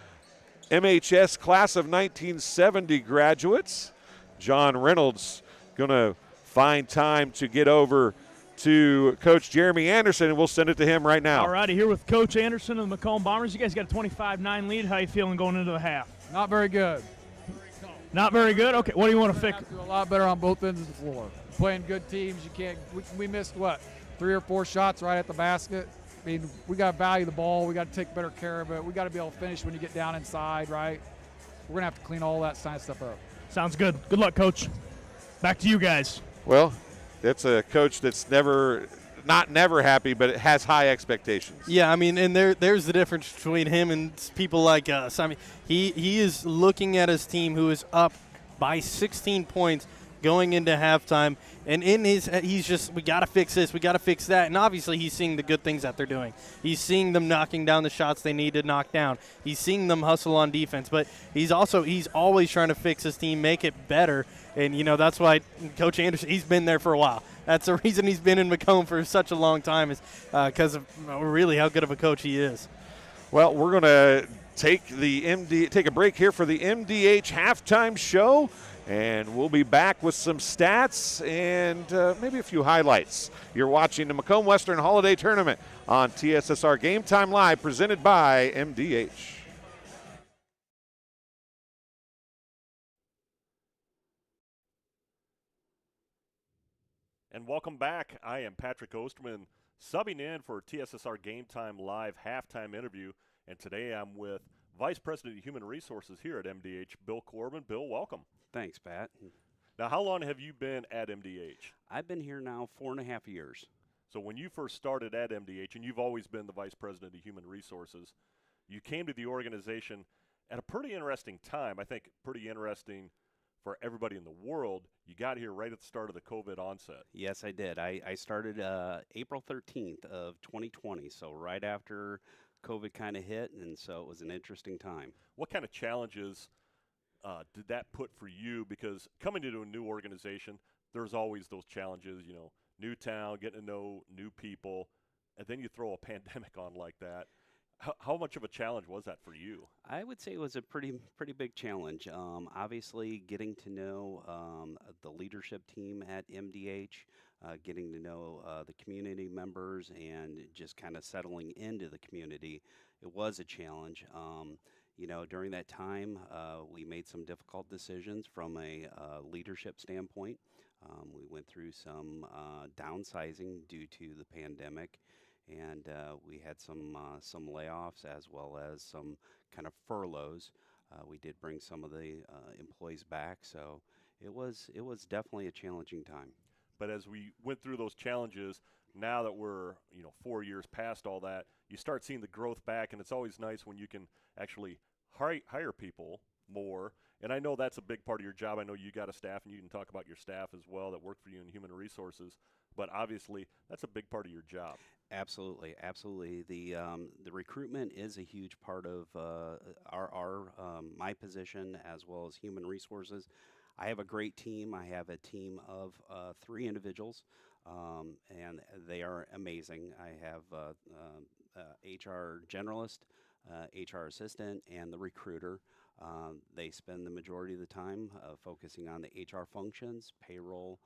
MHS class of 1970 graduates. John Reynolds going to find time to get over to Coach Jeremy Anderson, and we'll send it to him right now. All righty, here with Coach Anderson of the Macomb Bombers. You guys got a 25-9 lead. How you feeling going into the half? Not very good. Not very good? Okay, what do you want to fix? Do a lot better on both ends of the floor. Playing good teams, you can't. We missed, what, 3 or 4 shots right at the basket. I mean, we got to value the ball. We got to take better care of it. We got to be able to finish when you get down inside, right? We're going to have to clean all that kind of stuff up. Sounds good. Good luck, Coach. Back to you guys. Well, that's a coach that's not never happy, but it has high expectations. Yeah, I mean, and there's the difference between him and people like us. I mean, he is looking at his team who is up by 16 points going into halftime, and he's just, we got to fix this, we got to fix that, and obviously he's seeing the good things that they're doing. He's seeing them knocking down the shots they need to knock down. He's seeing them hustle on defense, but he's always trying to fix his team, make it better, and, you know, that's why Coach Anderson, he's been there for a while. That's the reason he's been in Macomb for such a long time, is because of really how good of a coach he is. Well, we're going to take a break here for the MDH halftime show, and we'll be back with some stats and maybe a few highlights. You're watching the Macomb Western Holiday Tournament on TSSR Game Time Live, presented by MDH. And welcome back. I am Patrick Osterman, subbing in for TSSR Game Time Live halftime interview. And today I'm with Vice President of Human Resources here at MDH, Bill Corbin. Bill, welcome. Thanks, Pat. Now, how long have you been at MDH? I've been here now 4.5 years. So when you first started at MDH, and you've always been the Vice President of Human Resources, you came to the organization at a pretty interesting time. I think pretty interesting for everybody in the world. You got here right at the start of the COVID onset. Yes, I did. I started April 13th of 2020, so right after COVID kind of hit, and so it was an interesting time. What kind of challenges did that put for you? Because coming into a new organization, there's always those challenges, you know, new town, getting to know new people, and then you throw a pandemic on like that. How much of a challenge was that for you? I would say it was a pretty big challenge. Obviously, getting to know the leadership team at MDH, getting to know the community members, and just kind of settling into the community, it was a challenge. You know, during that time, we made some difficult decisions from a leadership standpoint. We went through some downsizing due to the pandemic, and we had some layoffs as well as some kind of furloughs. We did bring some of the employees back, so it was definitely a challenging time. But as we went through those challenges, now that we're 4 years past all that, you start seeing the growth back, and it's always nice when you can actually hire people more And I know that's a big part of your job. I know you got a staff, and you can talk about your staff as well that work for you in human resources. But obviously, that's a big part of your job. Absolutely, absolutely. The recruitment is a huge part of my position as well as human resources. I have a great team. I have a team of 3 individuals, and they are amazing. I have HR generalist, HR assistant, and the recruiter. They spend the majority of the time focusing on the HR functions, payroll,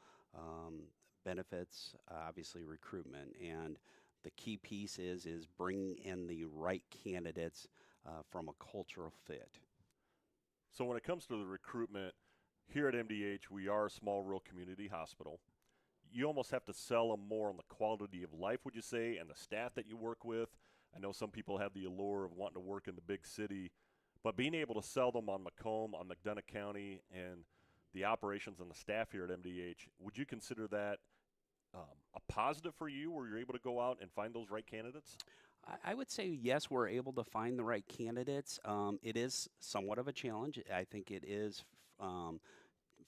benefits, obviously recruitment. And the key piece is bringing in the right candidates from a cultural fit. So when it comes to the recruitment, here at MDH, we are a small rural community hospital. You almost have to sell them more on the quality of life, would you say, and the staff that you work with. I know some people have the allure of wanting to work in the big city, but being able to sell them on Macomb, on McDonough County, and the operations and the staff here at MDH, would you consider that a positive for you, where you're able to go out and find those right candidates? I would say yes, we're able to find the right candidates. It is somewhat of a challenge. I think it is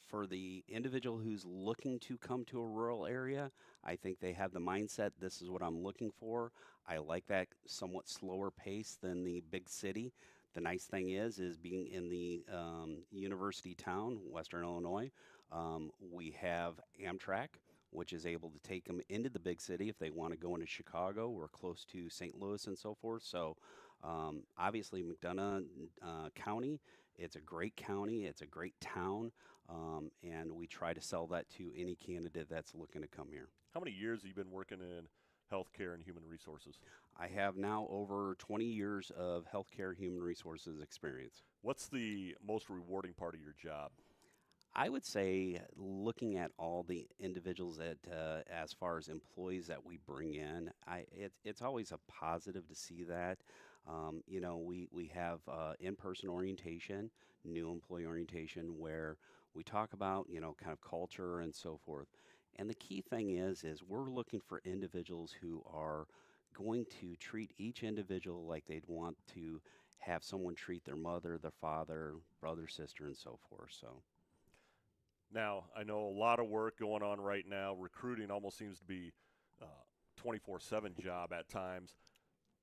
for the individual who's looking to come to a rural area. I think they have the mindset, this is what I'm looking for. I like that somewhat slower pace than the big city. The nice thing is being in the university town, Western Illinois, we have Amtrak, which is able to take them into the big city if they want to go into Chicago. We're close to St. Louis and so forth. So obviously McDonough County, it's a great county, it's a great town, and we try to sell that to any candidate that's looking to come here. How many years have you been working in healthcare and human resources? I have now over 20 years of healthcare human resources experience. What's the most rewarding part of your job? I would say looking at all the individuals that, as far as employees that we bring in, it's always a positive to see that. You know, we have in-person orientation, new employee orientation, where we talk about, you know, kind of culture and so forth. And the key thing is we're looking for individuals who are going to treat each individual like they'd want to have someone treat their mother, their father, brother, sister, and so forth. So. Now, I know a lot of work going on right now. Recruiting almost seems to be a 24/7 job at times.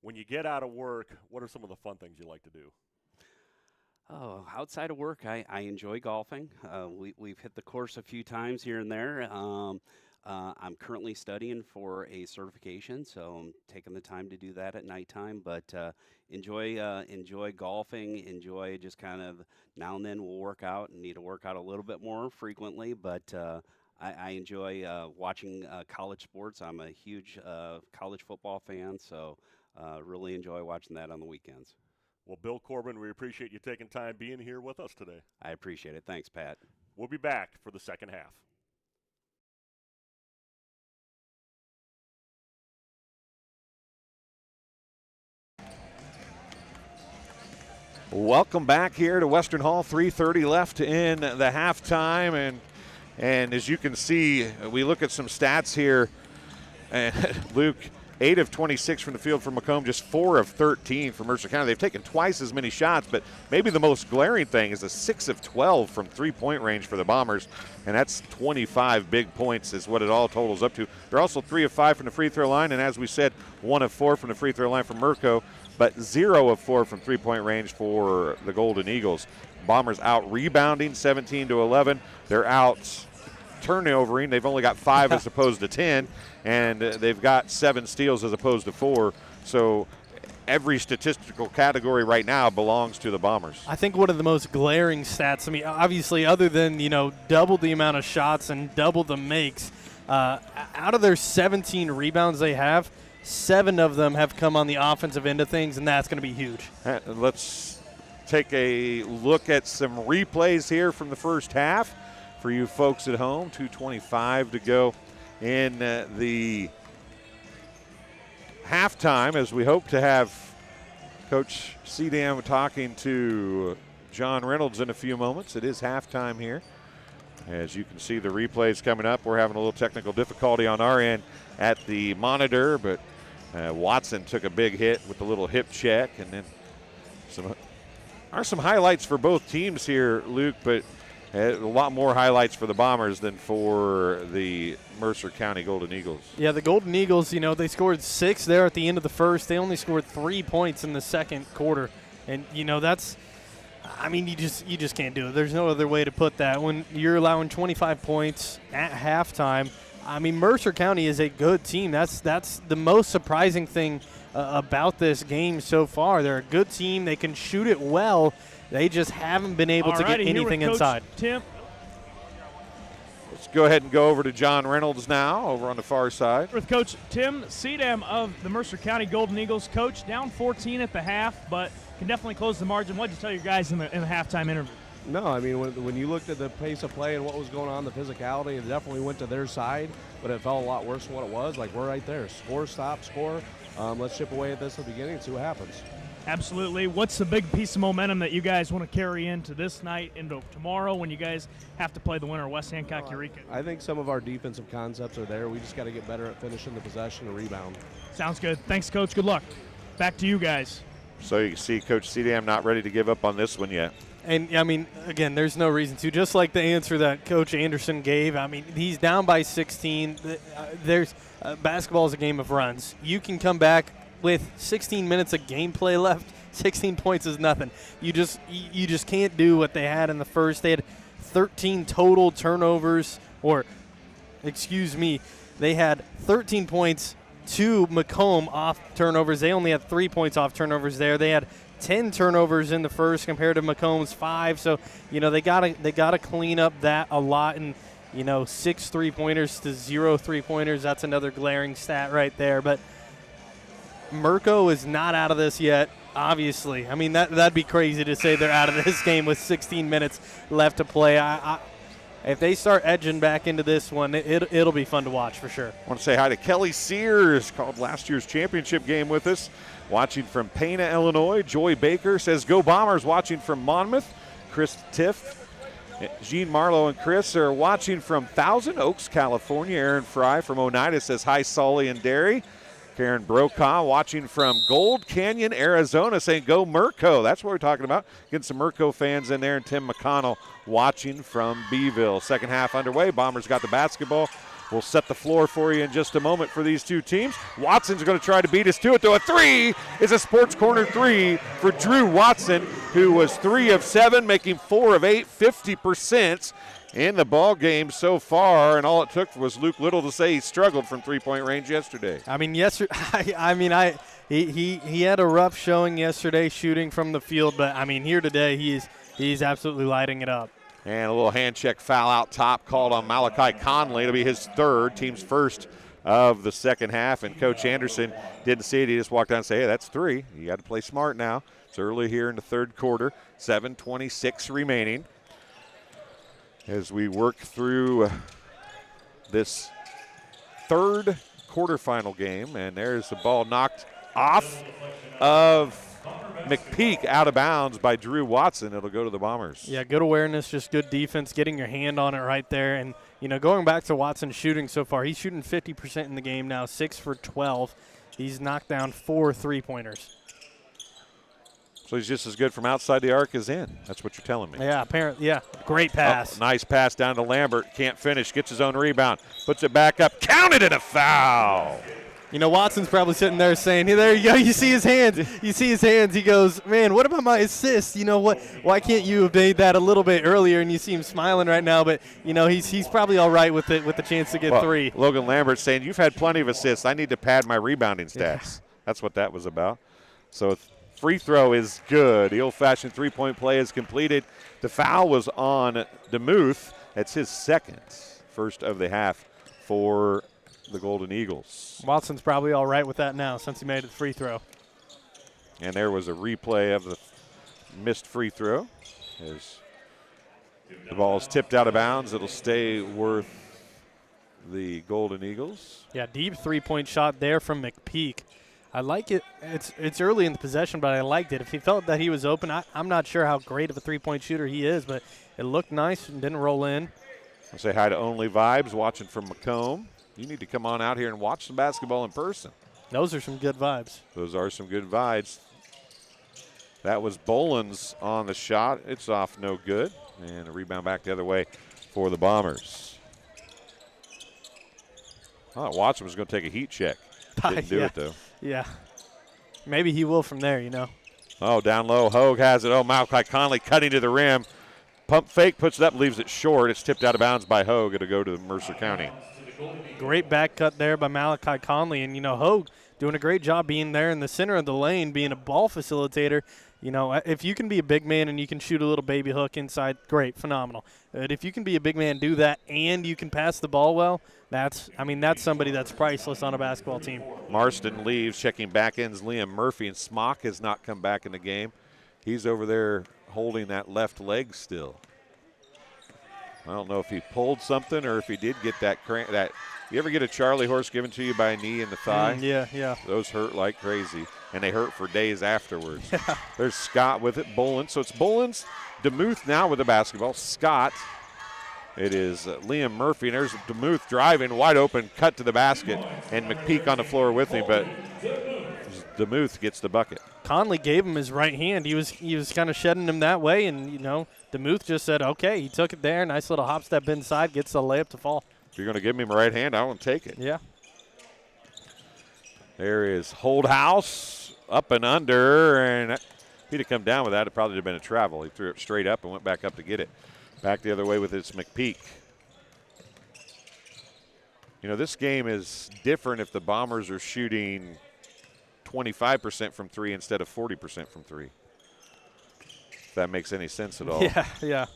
When you get out of work, what are some of the fun things you like to do? Oh, outside of work, I enjoy golfing. We've hit the course a few times here and there. I'm currently studying for a certification, so I'm taking the time to do that at nighttime. But enjoy golfing. Enjoy just kind of now and then we'll work out and need to work out a little bit more frequently. But I enjoy watching college sports. I'm a huge college football fan, so really enjoy watching that on the weekends. Well, Bill Corbin, we appreciate you taking time being here with us today. I appreciate it. Thanks, Pat. We'll be back for the second half. Welcome back here to Western Hall. 3:30 left in the halftime, and as you can see, we look at some stats here. And Luke, 8 of 26 from the field for Macomb, just 4 of 13 for Mercer County. They've taken twice as many shots, but maybe the most glaring thing is a 6 of 12 from three-point range for the Bombers, and that's 25 big points is what it all totals up to. They're also 3 of 5 from the free throw line, and as we said, 1 of 4 from the free throw line for Merco, but 0 of 4 from three-point range for the Golden Eagles. Bombers out rebounding 17-11. They're out turnovering. They've only got 5 as opposed to 10, and they've got 7 steals as opposed to 4. So every statistical category right now belongs to the Bombers. I think one of the most glaring stats, I mean, obviously other than, you know, double the amount of shots and double the makes, out of their 17 rebounds they have, 7 of them have come on the offensive end of things, and that's going to be huge. Let's take a look at some replays here from the first half for you folks at home. 2:25 to go in the halftime, as we hope to have Coach CDM talking to John Reynolds in a few moments. It is halftime here. As you can see, the replays coming up. We're having a little technical difficulty on our end at the monitor, but Watson took a big hit with a little hip check, and then some Are some highlights for both teams here, Luke, but a lot more highlights for the Bombers than for the Mercer County Golden Eagles. Yeah, the Golden Eagles, they scored 6 there at the end of the first. They only scored 3 points in the second quarter. And, that's – you just can't do it. There's no other way to put that. When you're allowing 25 points at halftime, Mercer County is a good team. That's the most surprising thing about this game so far. They're a good team. They can shoot it well. They just haven't been able to get anything inside. Tim. Let's go ahead and go over to John Reynolds now over on the far side. With Coach Tim Seedam of the Mercer County Golden Eagles. Coach, down 14 at the half, but can definitely close the margin. What did you tell your guys in the halftime interview? No, when you looked at the pace of play and what was going on, the physicality, it definitely went to their side, but it felt a lot worse than what it was. Like, we're right there. Score, stop, score. Let's chip away at this at the beginning and see what happens. Absolutely. What's the big piece of momentum that you guys want to carry into this night, into tomorrow when you guys have to play the winner, West Hancock Eureka? I think some of our defensive concepts are there. We just got to get better at finishing the possession and rebound. Sounds good. Thanks, Coach. Good luck. Back to you guys. So you see Coach Seedam not ready to give up on this one yet. And, again, there's no reason to. Just like the answer that Coach Anderson gave, he's down by 16. Basketball is a game of runs. You can come back with 16 minutes of gameplay left. 16 points is nothing. You just can't do what they had in the first. They had 13 total turnovers, they had 13 points to Macomb off turnovers. They only had 3 points off turnovers there. They had 10 turnovers in the first compared to Macomb's 5. So, they gotta clean up that a lot. And 6 3-pointers to 0 3-pointers. That's another glaring stat right there. But Merco is not out of this yet, obviously. That'd be crazy to say they're out of this game with 16 minutes left to play. If they start edging back into this one, it'll be fun to watch for sure. I want to say hi to Kelly Sears, called last year's championship game with us, watching from Pana, Illinois. Joy Baker says, "Go Bombers," watching from Monmouth. Chris Tiff, Jean Marlowe and Chris are watching from Thousand Oaks, California. Aaron Fry from Oneida says, "Hi, Sully and Derry." Karen Brokaw watching from Gold Canyon, Arizona, saying, "Go Merco." That's what we're talking about. Getting some Merco fans in there. And Tim McConnell watching from Beeville. Second half underway. Bombers got the basketball. We'll set the floor for you in just a moment for these two teams. Watson's going to try to beat us to it, though. A three is a Sports Corner three for Drew Watson, who was 3 of 7, making 4 of 8, 50% in the ball game so far, and all it took was Luke Little to say he struggled from three-point range yesterday. He had a rough showing yesterday shooting from the field, but here today he's absolutely lighting it up. And a little hand check foul out top called on Malachi Conley. It'll be his third, team's first of the second half, and Coach Anderson didn't see it. He just walked down and said, "Hey, that's 3. You got to play smart now." It's early here in the third quarter, 7:26 remaining. As we work through this third quarterfinal game, and there's the ball knocked off of McPeak, out of bounds by Drew Watson. It'll go to the Bombers. Yeah, good awareness, just good defense, getting your hand on it right there. And, going back to Watson's shooting so far, he's shooting 50% in the game now, 6 for 12. He's knocked down 4 3-pointers. So he's just as good from outside the arc as in. That's what you're telling me. Yeah, apparently. Yeah, great pass. Oh, nice pass down to Lambert. Can't finish. Gets his own rebound. Puts it back up. Counted, and a foul. Watson's probably sitting there saying, "Hey, there you go. You see his hands. You see his hands." He goes, "Man, what about my assist? What? Why can't you have made that a little bit earlier?" And you see him smiling right now, but he's probably all right with it, with the chance to get 3. Logan Lambert saying, "You've had plenty of assists. I need to pad my rebounding stats." Yeah. That's what that was about. So free throw is good. The old-fashioned three-point play is completed. The foul was on DeMuth. That's his second, first of the half for the Golden Eagles. Watson's probably all right with that now since he made the free throw. And there was a replay of the missed free throw. As the ball is tipped out of bounds, it'll stay with the Golden Eagles. Yeah, deep three-point shot there from McPeak. I like it. It's early in the possession, but I liked it. If he felt that he was open, I'm not sure how great of a three-point shooter he is, but it looked nice and didn't roll in. I'll say hi to Only Vibes, watching from Macomb. You need to come on out here and watch some basketball in person. Those are some good vibes. Those are some good vibes. That was Bolins on the shot. It's off, no good. And a rebound back the other way for the Bombers. Oh, Watson was going to take a heat check. Didn't do it, though. Yeah. Maybe he will from there, you know. Oh, down low. Hogue has it. Oh, Malachi Conley cutting to the rim. Pump fake, puts it up, leaves it short. It's tipped out of bounds by Hogue. It'll go to Mercer County. Great back cut there by Malachi Conley. And, you know, Hogue doing a great job being there in the center of the lane, being a ball facilitator. You know, if you can be a big man and you can shoot a little baby hook inside, great, phenomenal. But if you can be a big man, do that, and you can pass the ball well, that's somebody that's priceless on a basketball team. Marston leaves, checking back ends Liam Murphy, and Smock has not come back in the game. He's over there holding that left leg still. I don't know if he pulled something or if he did get that cramp. You ever get a Charlie horse given to you by a knee in the thigh? Yeah. Those hurt like crazy, and they hurt for days afterwards. There's Scott with it, Bolins. So it's Bolins, DeMuth now with the basketball. Scott, it is Liam Murphy, and there's DeMuth driving, wide open, cut to the basket, and McPeak on the floor with him, but DeMuth gets the bucket. Conley gave him his right hand. He was kind of shedding him that way, and, you know, DeMuth just said, okay, he took it there. Nice little hop step inside, gets the layup to fall. If you're going to give me my right hand, I want to take it. Yeah. There is Holdhouse up and under, and if he'd have come down with that, it probably would have been a travel. He threw it straight up and went back up to get it. Back the other way with its McPeak. You know, this game is different if the Bombers are shooting 25% from three instead of 40% from three. If that makes any sense at all. Yeah.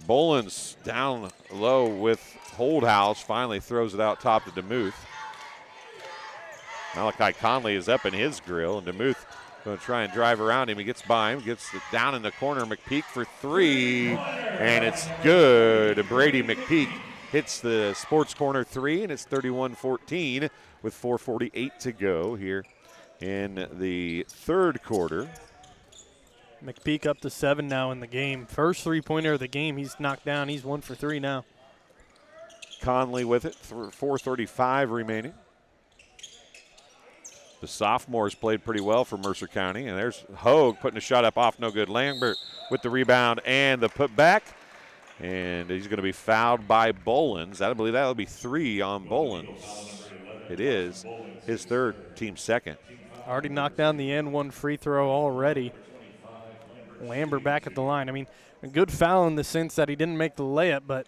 Bolins down low with Holdhouse, finally throws it out top to DeMuth. Malachi Conley is up in his grill, and DeMuth going to try and drive around him. He gets by him, gets it down in the corner. McPeak for three, and it's good. Brady McPeak hits the sports corner three, and it's 31-14 with 4:48 to go here in the third quarter. McPeak up to 7 now in the game. First three-pointer of the game. He's knocked down. He's 1 for 3 now. Conley with it, 4:35 remaining. The sophomores played pretty well for Mercer County, and there's Hogue putting a shot up off, no good. Lambert with the rebound and the putback, and he's going to be fouled by Bolins. I believe that'll be 3 on Bolins. It is his third, team second. Already knocked down the N1 free throw already. Lambert back at the line. I mean, a good foul in the sense that he didn't make the layup, but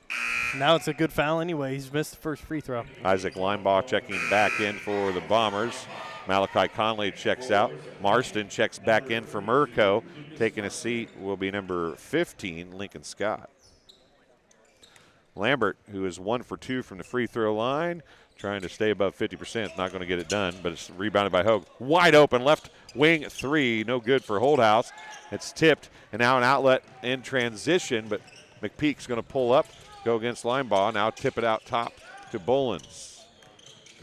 now it's a good foul anyway. He's missed the first free throw. Isaac Linebaugh checking back in for the Bombers. Malachi Conley checks out. Marston checks back in for Murco. Taking a seat will be number 15, Lincoln Scott. Lambert, who is 1 for 2 from the free throw line, trying to stay above 50%. Not going to get it done, but it's rebounded by Hogue. Wide open left wing three, no good for Holdhouse. It's tipped, and now an outlet in transition, but McPeak's going to pull up, go against Linebaugh. Now tip it out top to Bolins.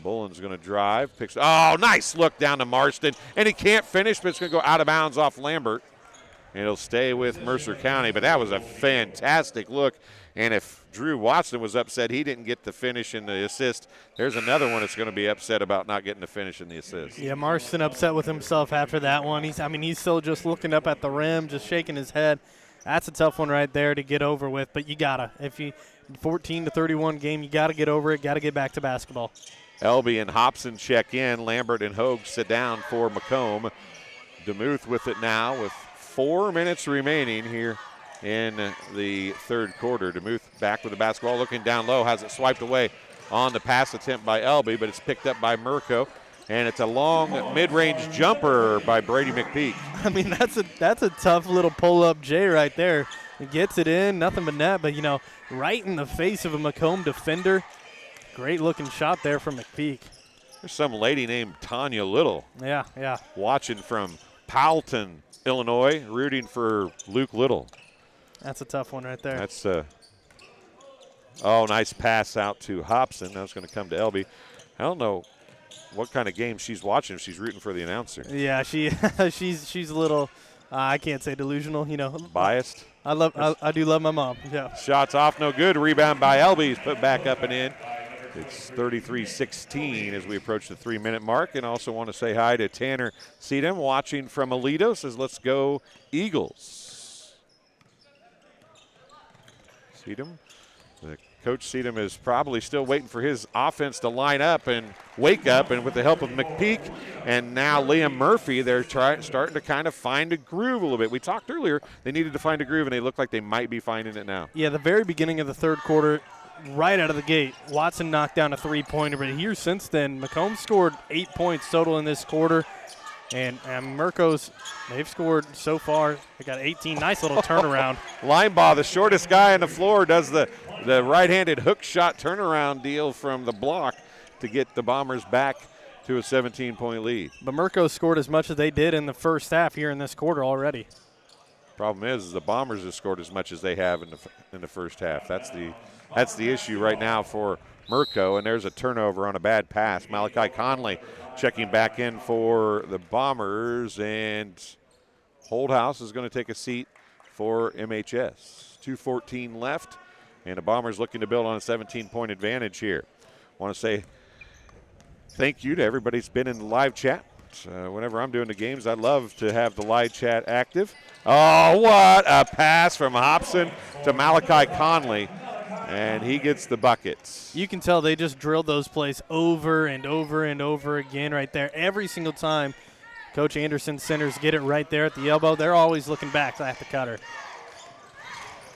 Bolins going to drive, picks. Oh, nice look down to Marston, and he can't finish, but it's going to go out of bounds off Lambert. And it'll stay with Mercer County, but that was a fantastic look. And if Drew Watson was upset he didn't get the finish and the assist, there's another one that's going to be upset about not getting the finish and the assist. Yeah, Marston upset with himself after that one. He's still just looking up at the rim, just shaking his head. That's a tough one right there to get over with, but you gotta. If you 14-31 game, you gotta get over it, gotta get back to basketball. Elby and Hobson check in. Lambert and Hogue sit down for Macomb. DeMuth with it now with 4 minutes remaining here in the third quarter. DeMuth back with the basketball, looking down low, has it swiped away on the pass attempt by Elby, but it's picked up by Murco, and it's a long mid-range jumper by Brady McPeak. I mean, that's a tough little pull-up J right there. He gets it in, nothing but net, but, you know, right in the face of a Macomb defender. Great-looking shot there from McPeak. There's some lady named Tanya Little. Yeah. Watching from Powelton, Illinois, rooting for Luke Little. That's a tough one right there. That's nice pass out to Hobson. Now it's going to come to Elby. I don't know what kind of game she's watching if she's rooting for the announcer. Yeah, she's a little, I can't say delusional, you know. Biased? I do love my mom, yeah. Shots off, no good. Rebound by Elby. He's put back up and in. It's 33-16 as we approach the 3-minute mark. And also want to say hi to Tanner Seedham watching from Aledo. Says, let's go Eagles. Seedham. Coach Seedham is probably still waiting for his offense to line up and wake up, and with the help of McPeak and now Liam Murphy, they're starting to kind of find a groove a little bit. We talked earlier they needed to find a groove, and they look like they might be finding it now. Yeah, the very beginning of the third quarter, right out of the gate, Watson knocked down a three-pointer, but here since then, Macomb scored 8 points total in this quarter. And Merco's, they've scored so far. They got 18. Nice little turnaround. Linebaugh, the shortest guy on the floor, does the right-handed hook shot turnaround deal from the block to get the Bombers back to a 17-point lead. But Merco scored as much as they did in the first half here in this quarter already. Problem is the Bombers have scored as much as they have in the first half. That's the issue right now for Merco, and there's a turnover on a bad pass. Malachi Conley checking back in for the Bombers, and Holdhouse is going to take a seat for MHS. 2:14 left, and the Bombers looking to build on a 17-point advantage here. I want to say thank you to everybody who's been in the live chat. Whenever I'm doing the games, I love to have the live chat active. Oh, what a pass from Hobson to Malachi Conley. And he gets the buckets. You can tell they just drilled those plays over and over and over again right there. Every single time Coach Anderson's centers get it right there at the elbow, they're always looking back at the cutter.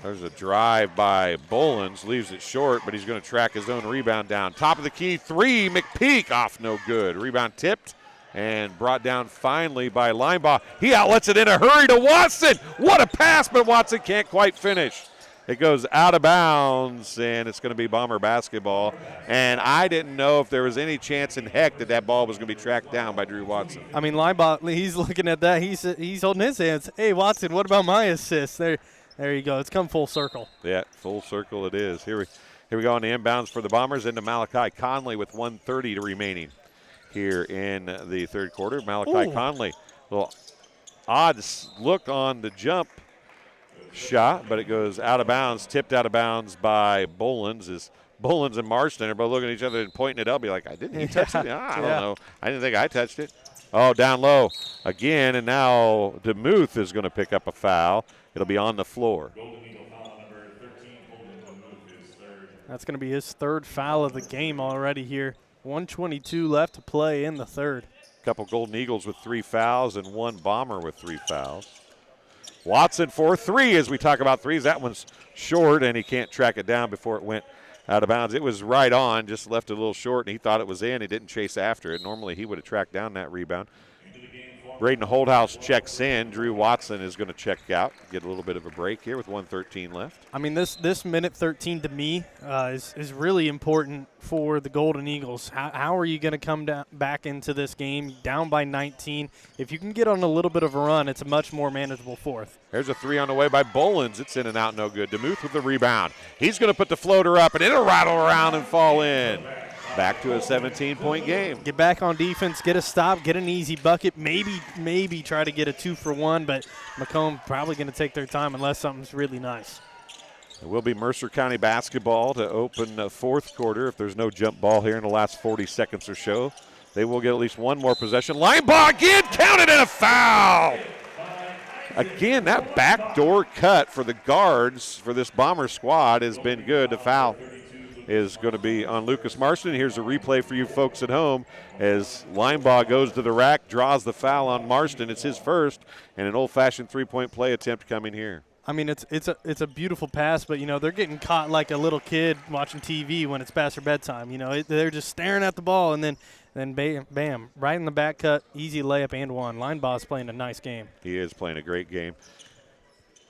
There's a drive by Bolins, leaves it short, but he's going to track his own rebound down. Top of the key, three, McPeak off no good. Rebound tipped and brought down finally by Linebaugh. He outlets it in a hurry to Watson. What a pass, but Watson can't quite finish. It goes out of bounds, and it's going to be Bomber basketball. And I didn't know if there was any chance in heck that ball was going to be tracked down by Drew Watson. I mean, Linebaugh, he's looking at that. He's holding his hands. Hey, Watson, what about my assist? There you go. It's come full circle. Yeah, full circle it is. Here we go on the inbounds for the Bombers into Malachi Conley with 1:30 remaining here in the third quarter. Malachi Conley, a little odd look on the jump shot, but it goes out of bounds, tipped out of bounds by Bolins. As Bolins and Marston are both looking at each other and pointing it up, be like, didn't he touch it? I don't know. I didn't think I touched it. Oh, down low again, and now DeMuth is going to pick up a foul. It'll be on the floor. That's going to be his third foul of the game already here. 1:22 left to play in the third. A couple Golden Eagles with 3 fouls and one Bomber with 3 fouls. Watson for 3 as we talk about threes. That one's short, and he can't track it down before it went out of bounds. It was right on, just left it a little short, and he thought it was in. He didn't chase after it. Normally he would have tracked down that rebound. Braden Holdhouse checks in. Drew Watson is going to check out, get a little bit of a break here with 1:13 left. I mean, this minute 13 to me is really important for the Golden Eagles. How are you going to come back into this game down by 19? If you can get on a little bit of a run, it's a much more manageable fourth. There's a 3 on the way by Bolins. It's in and out, no good. DeMuth with the rebound. He's going to put the floater up, and it'll rattle around and fall in. Back to a 17-point game. Get back on defense, get a stop, get an easy bucket, maybe try to get a 2-for-1, but Macomb probably going to take their time unless something's really nice. It will be Mercer County basketball to open the fourth quarter if there's no jump ball here in the last 40 seconds or so. They will get at least one more possession. Linebaugh again, counted and a foul. Again, that backdoor cut for the guards for this Bomber squad has been good. The foul is going to be on Lucas Marston. Here's a replay for you folks at home as Linebaugh goes to the rack, draws the foul on Marston. It's his first, and an old-fashioned three-point play attempt coming here. I mean, it's a beautiful pass, but, they're getting caught like a little kid watching TV when it's past their bedtime. They're just staring at the ball, and then bam, right in the back cut, easy layup and one. Linebaugh's playing a nice game. He is playing a great game.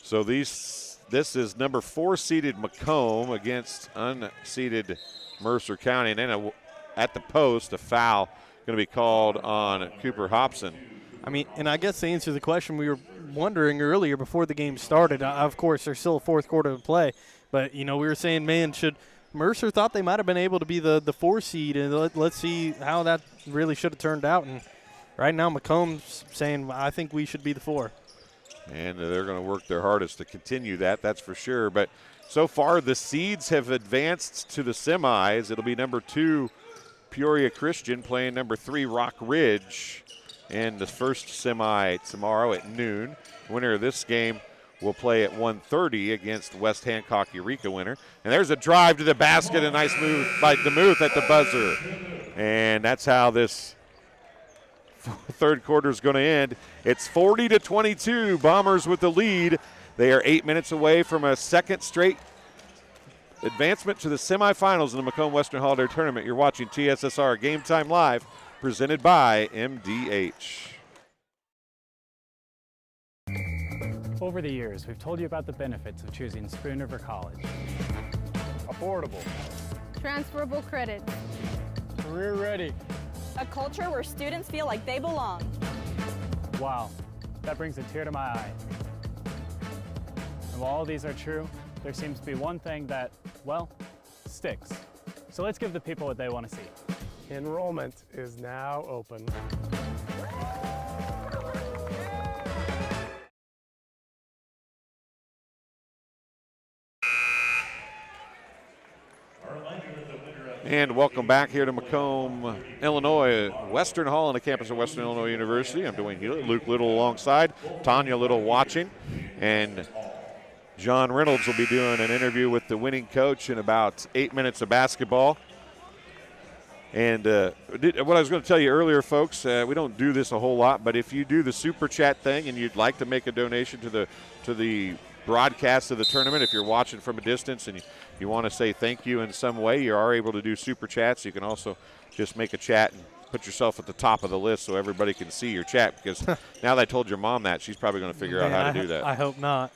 So this is number 4 seeded Macomb against unseeded Mercer County. And then at the post, a foul going to be called on Cooper Hobson. I mean, and I guess to answer the question we were wondering earlier before the game started, of course, there's still a fourth quarter to play. But, we were saying, man, Mercer thought they might have been able to be the 4 seed, and let's see how that really should have turned out. And right now Macomb's saying, I think we should be the 4. And they're going to work their hardest to continue that, that's for sure. But so far the seeds have advanced to the semis. It'll be number 2 Peoria Christian playing number 3 Rock Ridge in the first semi tomorrow at noon. Winner of this game will play at 1:30 against West Hancock Eureka winner. And there's a drive to the basket, a nice move by DeMuth at the buzzer. And that's how this third quarter is going to end. It's 40-22, Bombers with the lead. They are 8 minutes away from a second straight advancement to the semifinals in the Macomb Western Holiday Tournament. You're watching TSSR Game Time Live, presented by MDH. Over the years, we've told you about the benefits of choosing Spoon River College. Affordable. Transferable credit. Career ready. A culture where students feel like they belong. Wow, that brings a tear to my eye. And while all these are true, there seems to be one thing that, well, sticks. So let's give the people what they want to see. Enrollment is now open. And welcome back here to Macomb, Illinois, Western Hall on the campus of Western Illinois University. I'm Dwayne Hulett, Luke Little alongside, Tanya Little watching, and John Reynolds will be doing an interview with the winning coach in about 8 minutes of basketball. And what I was going to tell you earlier, folks, we don't do this a whole lot, but if you do the Super Chat thing and you'd like to make a donation to the broadcast of the tournament, if you're watching from a distance and you want to say thank you in some way, you are able to do Super Chats. You can also just make a chat and put yourself at the top of the list so everybody can see your chat, because now that I told your mom that, she's probably going to figure out how to do that. I hope not.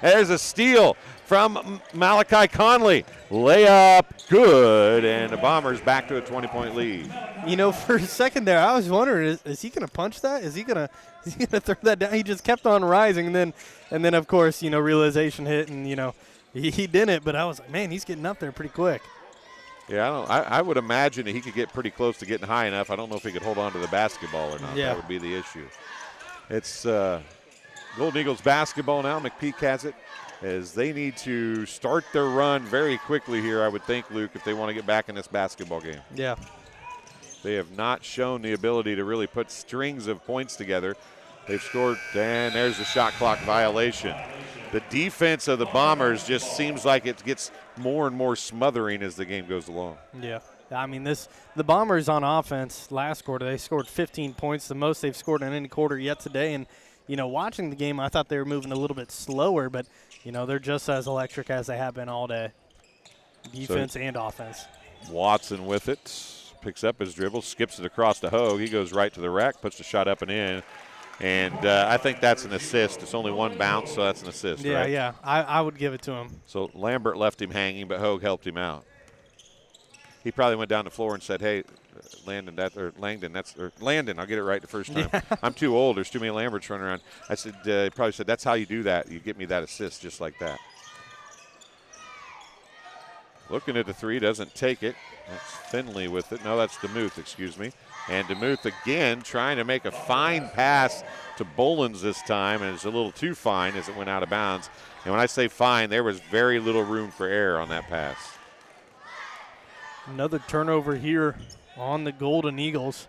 There's a steal from Malachi Conley. Layup good, and the Bombers back to a 20-point lead. You know, for a second there, I was wondering, is he going to punch that? Is he going to throw that down? He just kept on rising, and then of course, you know, realization hit, and you know, he didn't. But I was like, man, he's getting up there pretty quick. Yeah, I would imagine that he could get pretty close to getting high enough. I don't know if he could hold on to the basketball or not. Yeah. That would be the issue. It's Golden Eagles basketball now. McPeak has it, as they need to start their run very quickly here, I would think, Luke, if they want to get back in this basketball game. Yeah. They have not shown the ability to really put strings of points together. They've scored, and there's a shot clock violation. The defense of the Bombers just seems like it gets more and more smothering as the game goes along. Yeah. I mean, the Bombers on offense last quarter, they scored 15 points, the most they've scored in any quarter yet today. And, you know, watching the game, I thought they were moving a little bit slower, but, you know, they're just as electric as they have been all day, defense and offense. Watson with it, picks up his dribble, skips it across to Hogue. He goes right to the rack, puts the shot up and in. And I think that's an assist. It's only one bounce, so that's an assist, yeah, right? Yeah, I would give it to him. So Lambert left him hanging, but Hogue helped him out. He probably went down the floor and said, hey, Landon, I'll get it right the first time. Yeah. I'm too old. There's too many Lamberts running around. I said, he probably said, that's how you do that. You get me that assist just like that. Looking at the three, doesn't take it. That's Finley with it. No, that's DeMuth, excuse me. And DeMuth again trying to make a fine pass to Bolins this time, and it's a little too fine as it went out of bounds. And when I say fine, there was very little room for error on that pass. Another turnover here on the Golden Eagles.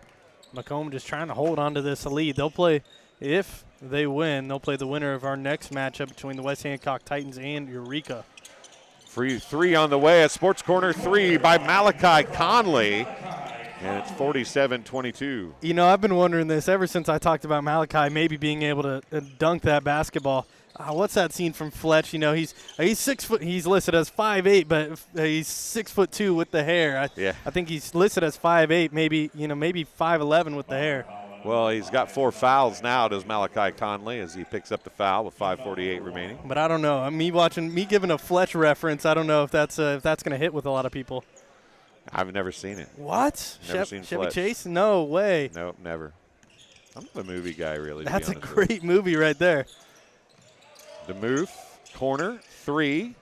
Macomb just trying to hold on to this lead. They'll play, if they win, they'll play the winner of our next matchup between the West Hancock Titans and Eureka. Free three on the way. A Sports Corner three by Malachi Conley. And it's 47-22. You know, I've been wondering this ever since I talked about Malachi maybe being able to dunk that basketball. What's that scene from Fletch? You know, he's 6 foot. He's listed as 5'8", but he's 6'2" with the hair. I think he's listed as 5'8", maybe 5'11" with the hair. Well, he's got 4 fouls now, does Malachi Conley, as he picks up the foul with 5:48 remaining. But I don't know. Me giving a Fletch reference, I don't know if that's going to hit with a lot of people. I've never seen it. What? Never seen Chevy Fletch. Chase? No way. Nope, never. I'm not a movie guy, really. That's a great movie right there. DeMuth, corner, three,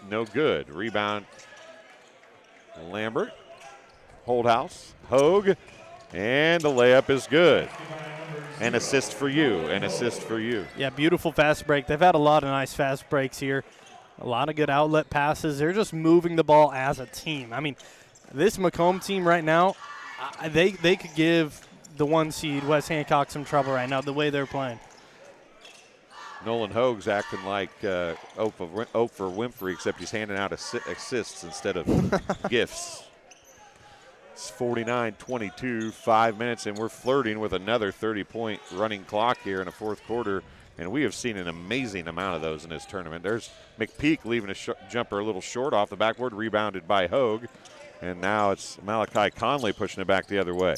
no good. Rebound, Lambert, Holdhouse, Hogue, and the layup is good. An assist for you, an assist for you. Yeah, beautiful fast break. They've had a lot of nice fast breaks here. A lot of good outlet passes. They're just moving the ball as a team. I mean, this Macomb team right now, they could give the 1 seed West Hancock some trouble right now, the way they're playing. Nolan Hogue's acting like Oak for Winfrey, except he's handing out assists instead of gifts. It's 49-22, 5 minutes, and we're flirting with another 30-point running clock here in the fourth quarter, and we have seen an amazing amount of those in this tournament. There's McPeak leaving a jumper a little short off the backboard, rebounded by Hogue, and now it's Malachi Conley pushing it back the other way.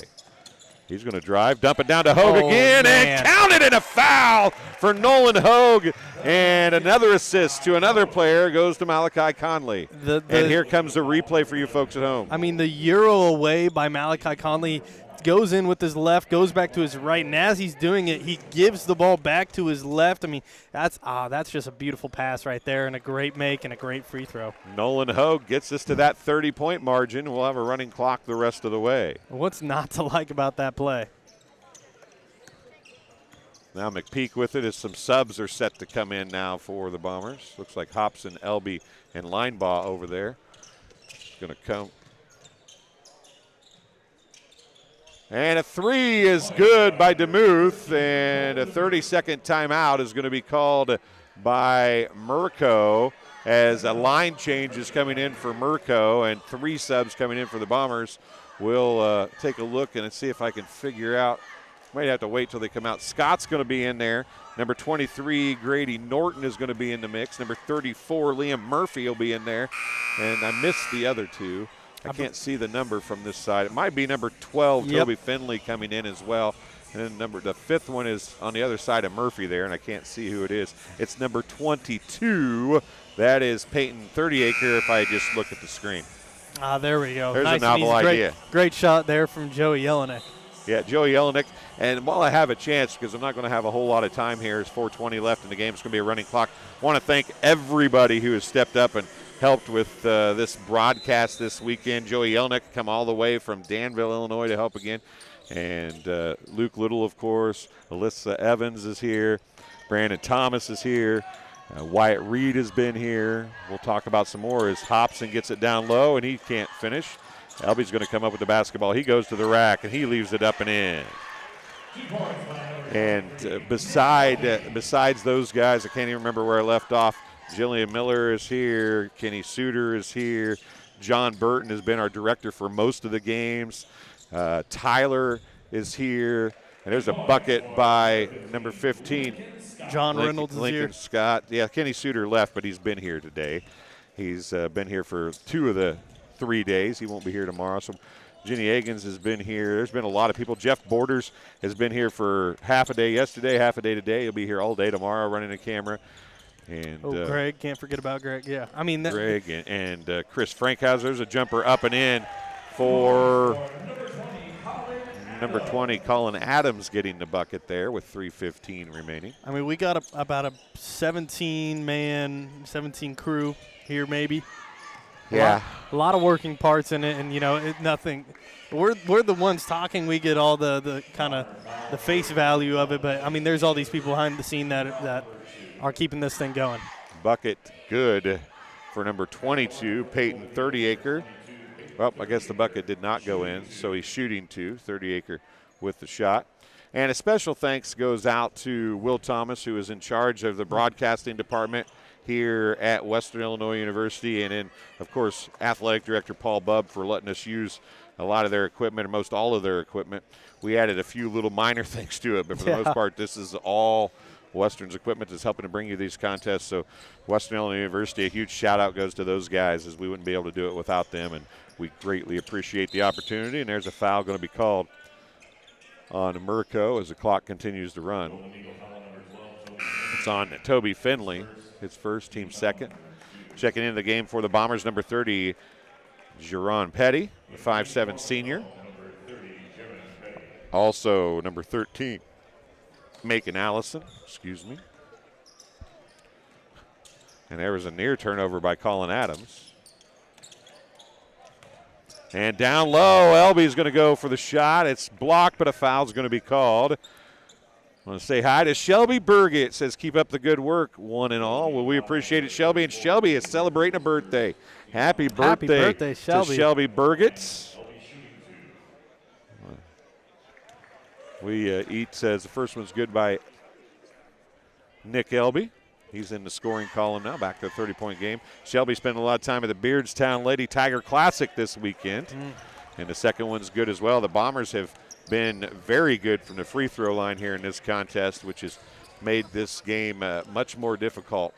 He's going to drive, dump it down to Hogue again, man. and counted in a foul for Nolan Hogue. And another assist to another player goes to Malachi Conley. And here comes the replay for you folks at home. I mean, the Euro away by Malachi Conley goes in with his left, goes back to his right, and as he's doing it, he gives the ball back to his left. I mean, that's just a beautiful pass right there, and a great make and a great free throw. Nolan Hogue gets us to that 30-point margin. We'll have a running clock the rest of the way. What's not to like about that play? Now McPeak with it as some subs are set to come in now for the Bombers. Looks like Hobson, Elby, and Linebaugh over there. Going to come. And a 3 is good by DeMuth, and a 30-second timeout is going to be called by Merco as a line change is coming in for Merco and 3 subs coming in for the Bombers. We'll take a look and see if I can figure out. Might have to wait till they come out. Scott's going to be in there. Number 23, Grady Norton is going to be in the mix. Number 34, Liam Murphy will be in there. And I missed the other 2. I can't see the number from this side. It might be number 12, Toby Finley, coming in as well. And then the 5th one is on the other side of Murphy there, and I can't see who it is. It's number 22. That is Peyton 30-acre if I just look at the screen. There we go. There's nice a novel idea. Great shot there from Joey Jelinek. Yeah, Joey Jelinek. And while I have a chance, because I'm not going to have a whole lot of time here, there's 4:20 left in the game. It's going to be a running clock. I want to thank everybody who has stepped up and helped with this broadcast this weekend. Joey Jelinek come all the way from Danville, Illinois to help again. And Luke Little, of course. Alyssa Evans is here. Brandon Thomas is here. Wyatt Reed has been here. We'll talk about some more as Hobson gets it down low, and he can't finish. Elby's going to come up with the basketball. He goes to the rack, and he leaves it up and in. And besides those guys, I can't even remember where I left off. Jillian Miller is here. Kenny Suter is here. John Burton has been our director for most of the games. Tyler is here. And there's a bucket by number 15. John Reynolds is Lincoln here. Scott. Yeah, Kenny Suter left, but he's been here today. He's been here for 2 of the 3 days. He won't be here tomorrow. So Jenny Agins has been here. There's been a lot of people. Jeff Borders has been here for half a day yesterday, half a day today. He'll be here all day tomorrow running the camera. And Greg, can't forget about Greg. Yeah, I mean Greg and Chris Frankhauser. There's a jumper up and in for number 20, Colin Adams, getting the bucket there with 3:15 remaining. I mean, we got about a 17-man, 17 crew here maybe. Yeah. A lot of working parts in it, and, nothing. We're the ones talking. We get all the kind of the face value of it, but, I mean, there's all these people behind the scene that are keeping this thing going. Bucket good for number 22, Peyton 30-acre. Well, I guess the bucket did not go in, so he's shooting 2, 30-acre with the shot. And a special thanks goes out to Will Thomas, who is in charge of the broadcasting department here at Western Illinois University, and then, of course, athletic director Paul Bubb for letting us use a lot of their equipment, or most all of their equipment. We added a few little minor things to it, but for the most part, this is all Western's equipment that's helping to bring you these contests. So Western Illinois University, a huge shout-out goes to those guys, as we wouldn't be able to do it without them, and we greatly appreciate the opportunity. And there's a foul going to be called on Murco as the clock continues to run. It's on Toby Finley, his first, team second. Checking into the game for the Bombers, number 30, Jerron Petty, the 5'7" senior. Also, number 13, Macon Allison, And there was a near turnover by Colin Adams. And down low, Elby's going to go for the shot. It's blocked, but a foul's going to be called. I want to say hi to Shelby Burgett. Says, keep up the good work, one and all. Well, we appreciate it, Shelby. And Shelby is celebrating a birthday. Happy birthday Shelby. to Shelby Burgett. We eat, says the first one's good by Nick Elby. He's in the scoring column now, back to a 30-point game. Shelby spent a lot of time at the Beardstown Lady Tiger Classic this weekend. And the second one's good as well. The Bombers have been very good from the free throw line here in this contest, which has made this game much more difficult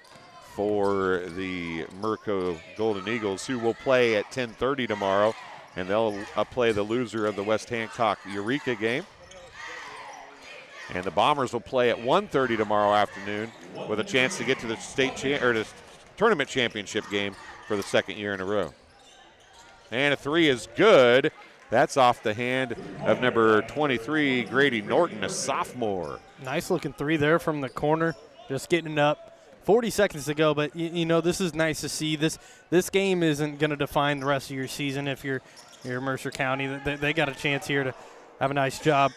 for the Merco Golden Eagles, who will play at 10:30 tomorrow, and they'll play the loser of the West Hancock Eureka game. And the Bombers will play at 1:30 tomorrow afternoon with a chance to get to the the tournament championship game for the second year in a row. And a three is good. That's off the hand of number 23, Grady Norton, a sophomore. Nice looking three there from the corner, just getting it up. 40 seconds to go, but you know, this is nice to see. This game isn't going to define the rest of your season if you're Mercer County. They got a chance here to have a nice job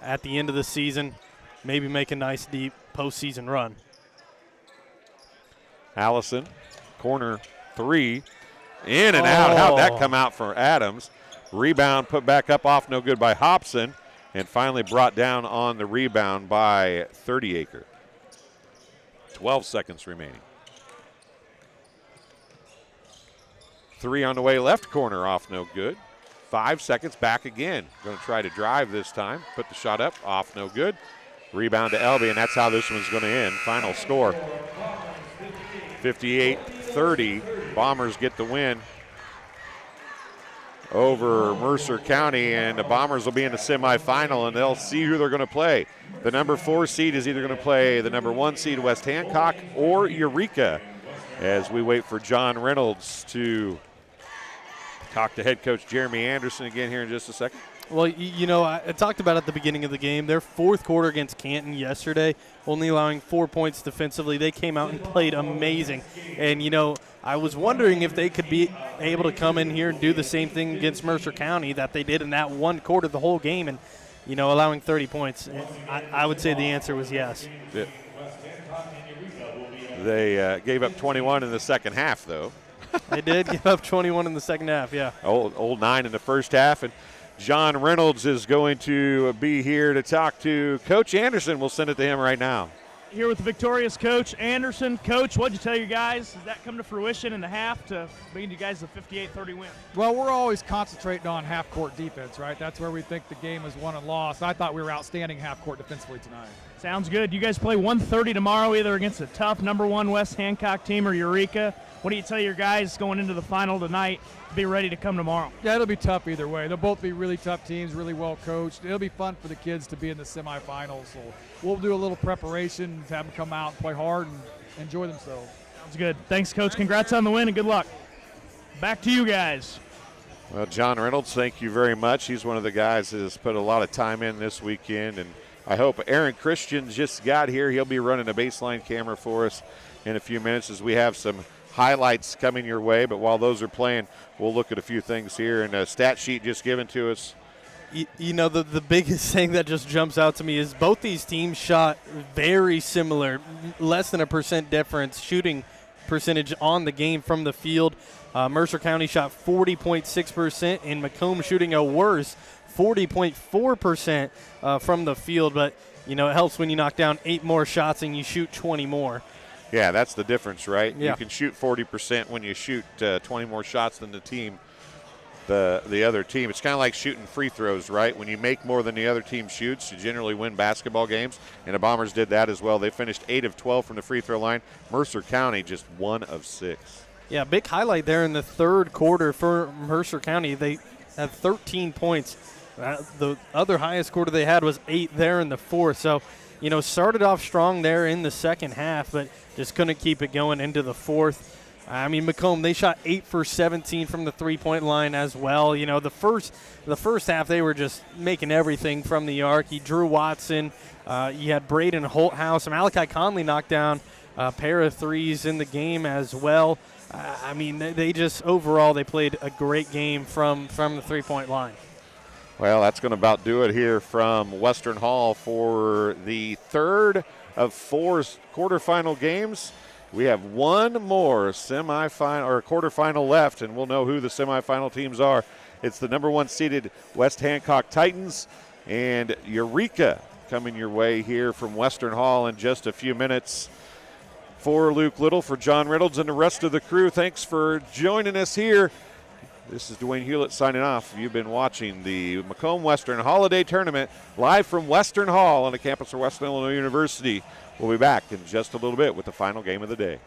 at the end of the season, maybe make a nice deep postseason run. Allison, corner three, in and out. How'd that come out for Adams? Rebound put back up off, no good by Hobson, and finally brought down on the rebound by 30-acre. 12 seconds remaining. Three on the way, left corner off, no good. 5 seconds, back again. Going to try to drive this time. Put the shot up, off, no good. Rebound to Elby, and that's how this one's going to end. Final score, 58-30. Bombers get the win over Mercer County, and the Bombers will be in the semifinal, and they'll see who they're going to play. The number 4 seed is either going to play the number 1 seed, West Hancock, or Eureka, as we wait for John Reynolds to talk to head coach Jeremy Anderson again here in just a second. Well, you know, I talked about at the beginning of the game, their fourth quarter against Canton yesterday, only allowing 4 points defensively. They came out and played amazing. And, you know, I was wondering if they could be able to come in here and do the same thing against Mercer County that they did in that one quarter the whole game and, you know, allowing 30 points. I would say the answer was yes. Yeah. They gave up 21 in the second half, though. They did give up 21 in the second half, yeah. Old 9 in the first half. And John Reynolds is going to be here to talk to Coach Anderson. We'll send it to him right now. Here with the victorious Coach Anderson. Coach, what'd you tell your guys? Does that come to fruition in the half to bring you guys a 58-30 win? Well, we're always concentrating on half-court defense, right? That's where we think the game is won and lost. I thought we were outstanding half-court defensively tonight. Sounds good. You guys play 1:30 tomorrow, either against a tough number 1 West Hancock team or Eureka. What do you tell your guys going into the final tonight to be ready to come tomorrow? Yeah, it'll be tough either way. They'll both be really tough teams, really well coached. It'll be fun for the kids to be in the semifinals. So we'll do a little preparation to have them come out and play hard and enjoy themselves. Sounds good. Thanks, Coach. Congrats on the win and good luck. Back to you guys. Well, John Reynolds, thank you very much. He's one of the guys that has put a lot of time in this weekend, and I hope Aaron Christian just got here. He'll be running a baseline camera for us in a few minutes as we have some highlights coming your way. But while those are playing, we'll look at a few things here. And a stat sheet just given to us. You know, the biggest thing that just jumps out to me is both these teams shot very similar, less than a % difference shooting percentage on the game from the field. Mercer County shot 40.6% and Macomb shooting a worse 40.4% from the field. But, you know, it helps when you knock down 8 more shots and you shoot 20 more. Yeah, that's the difference, right? Yeah. You can shoot 40% when you shoot 20 more shots than the other team. It's kind of like shooting free throws, right? When you make more than the other team shoots, you generally win basketball games, and the Bombers did that as well. They finished 8 of 12 from the free throw line. Mercer County just 1 of 6. Yeah, big highlight there in the third quarter for Mercer County. They had 13 points. The other highest quarter they had was 8 there in the fourth. So, you know, started off strong there in the second half, but just couldn't keep it going into the fourth. I mean, Macomb, they shot 8 for 17 from the three-point line as well. You know, the first half they were just making everything from the arc. Drew Watson, you had Braden Holthouse, Malachi Conley knocked down a pair of threes in the game as well. I mean, they just overall they played a great game from the three-point line. Well, that's going to about do it here from Western Hall for the third of 4 quarterfinal games. We have one more semifinal or quarterfinal left, and we'll know who the semifinal teams are. It's the number 1 seeded West Hancock Titans and Eureka coming your way here from Western Hall in just a few minutes. For Luke Little, for John Reynolds, and the rest of the crew, thanks for joining us here. This is Dwayne Hulett signing off. You've been watching the Macomb Western Holiday Tournament live from Western Hall on the campus of Western Illinois University. We'll be back in just a little bit with the final game of the day.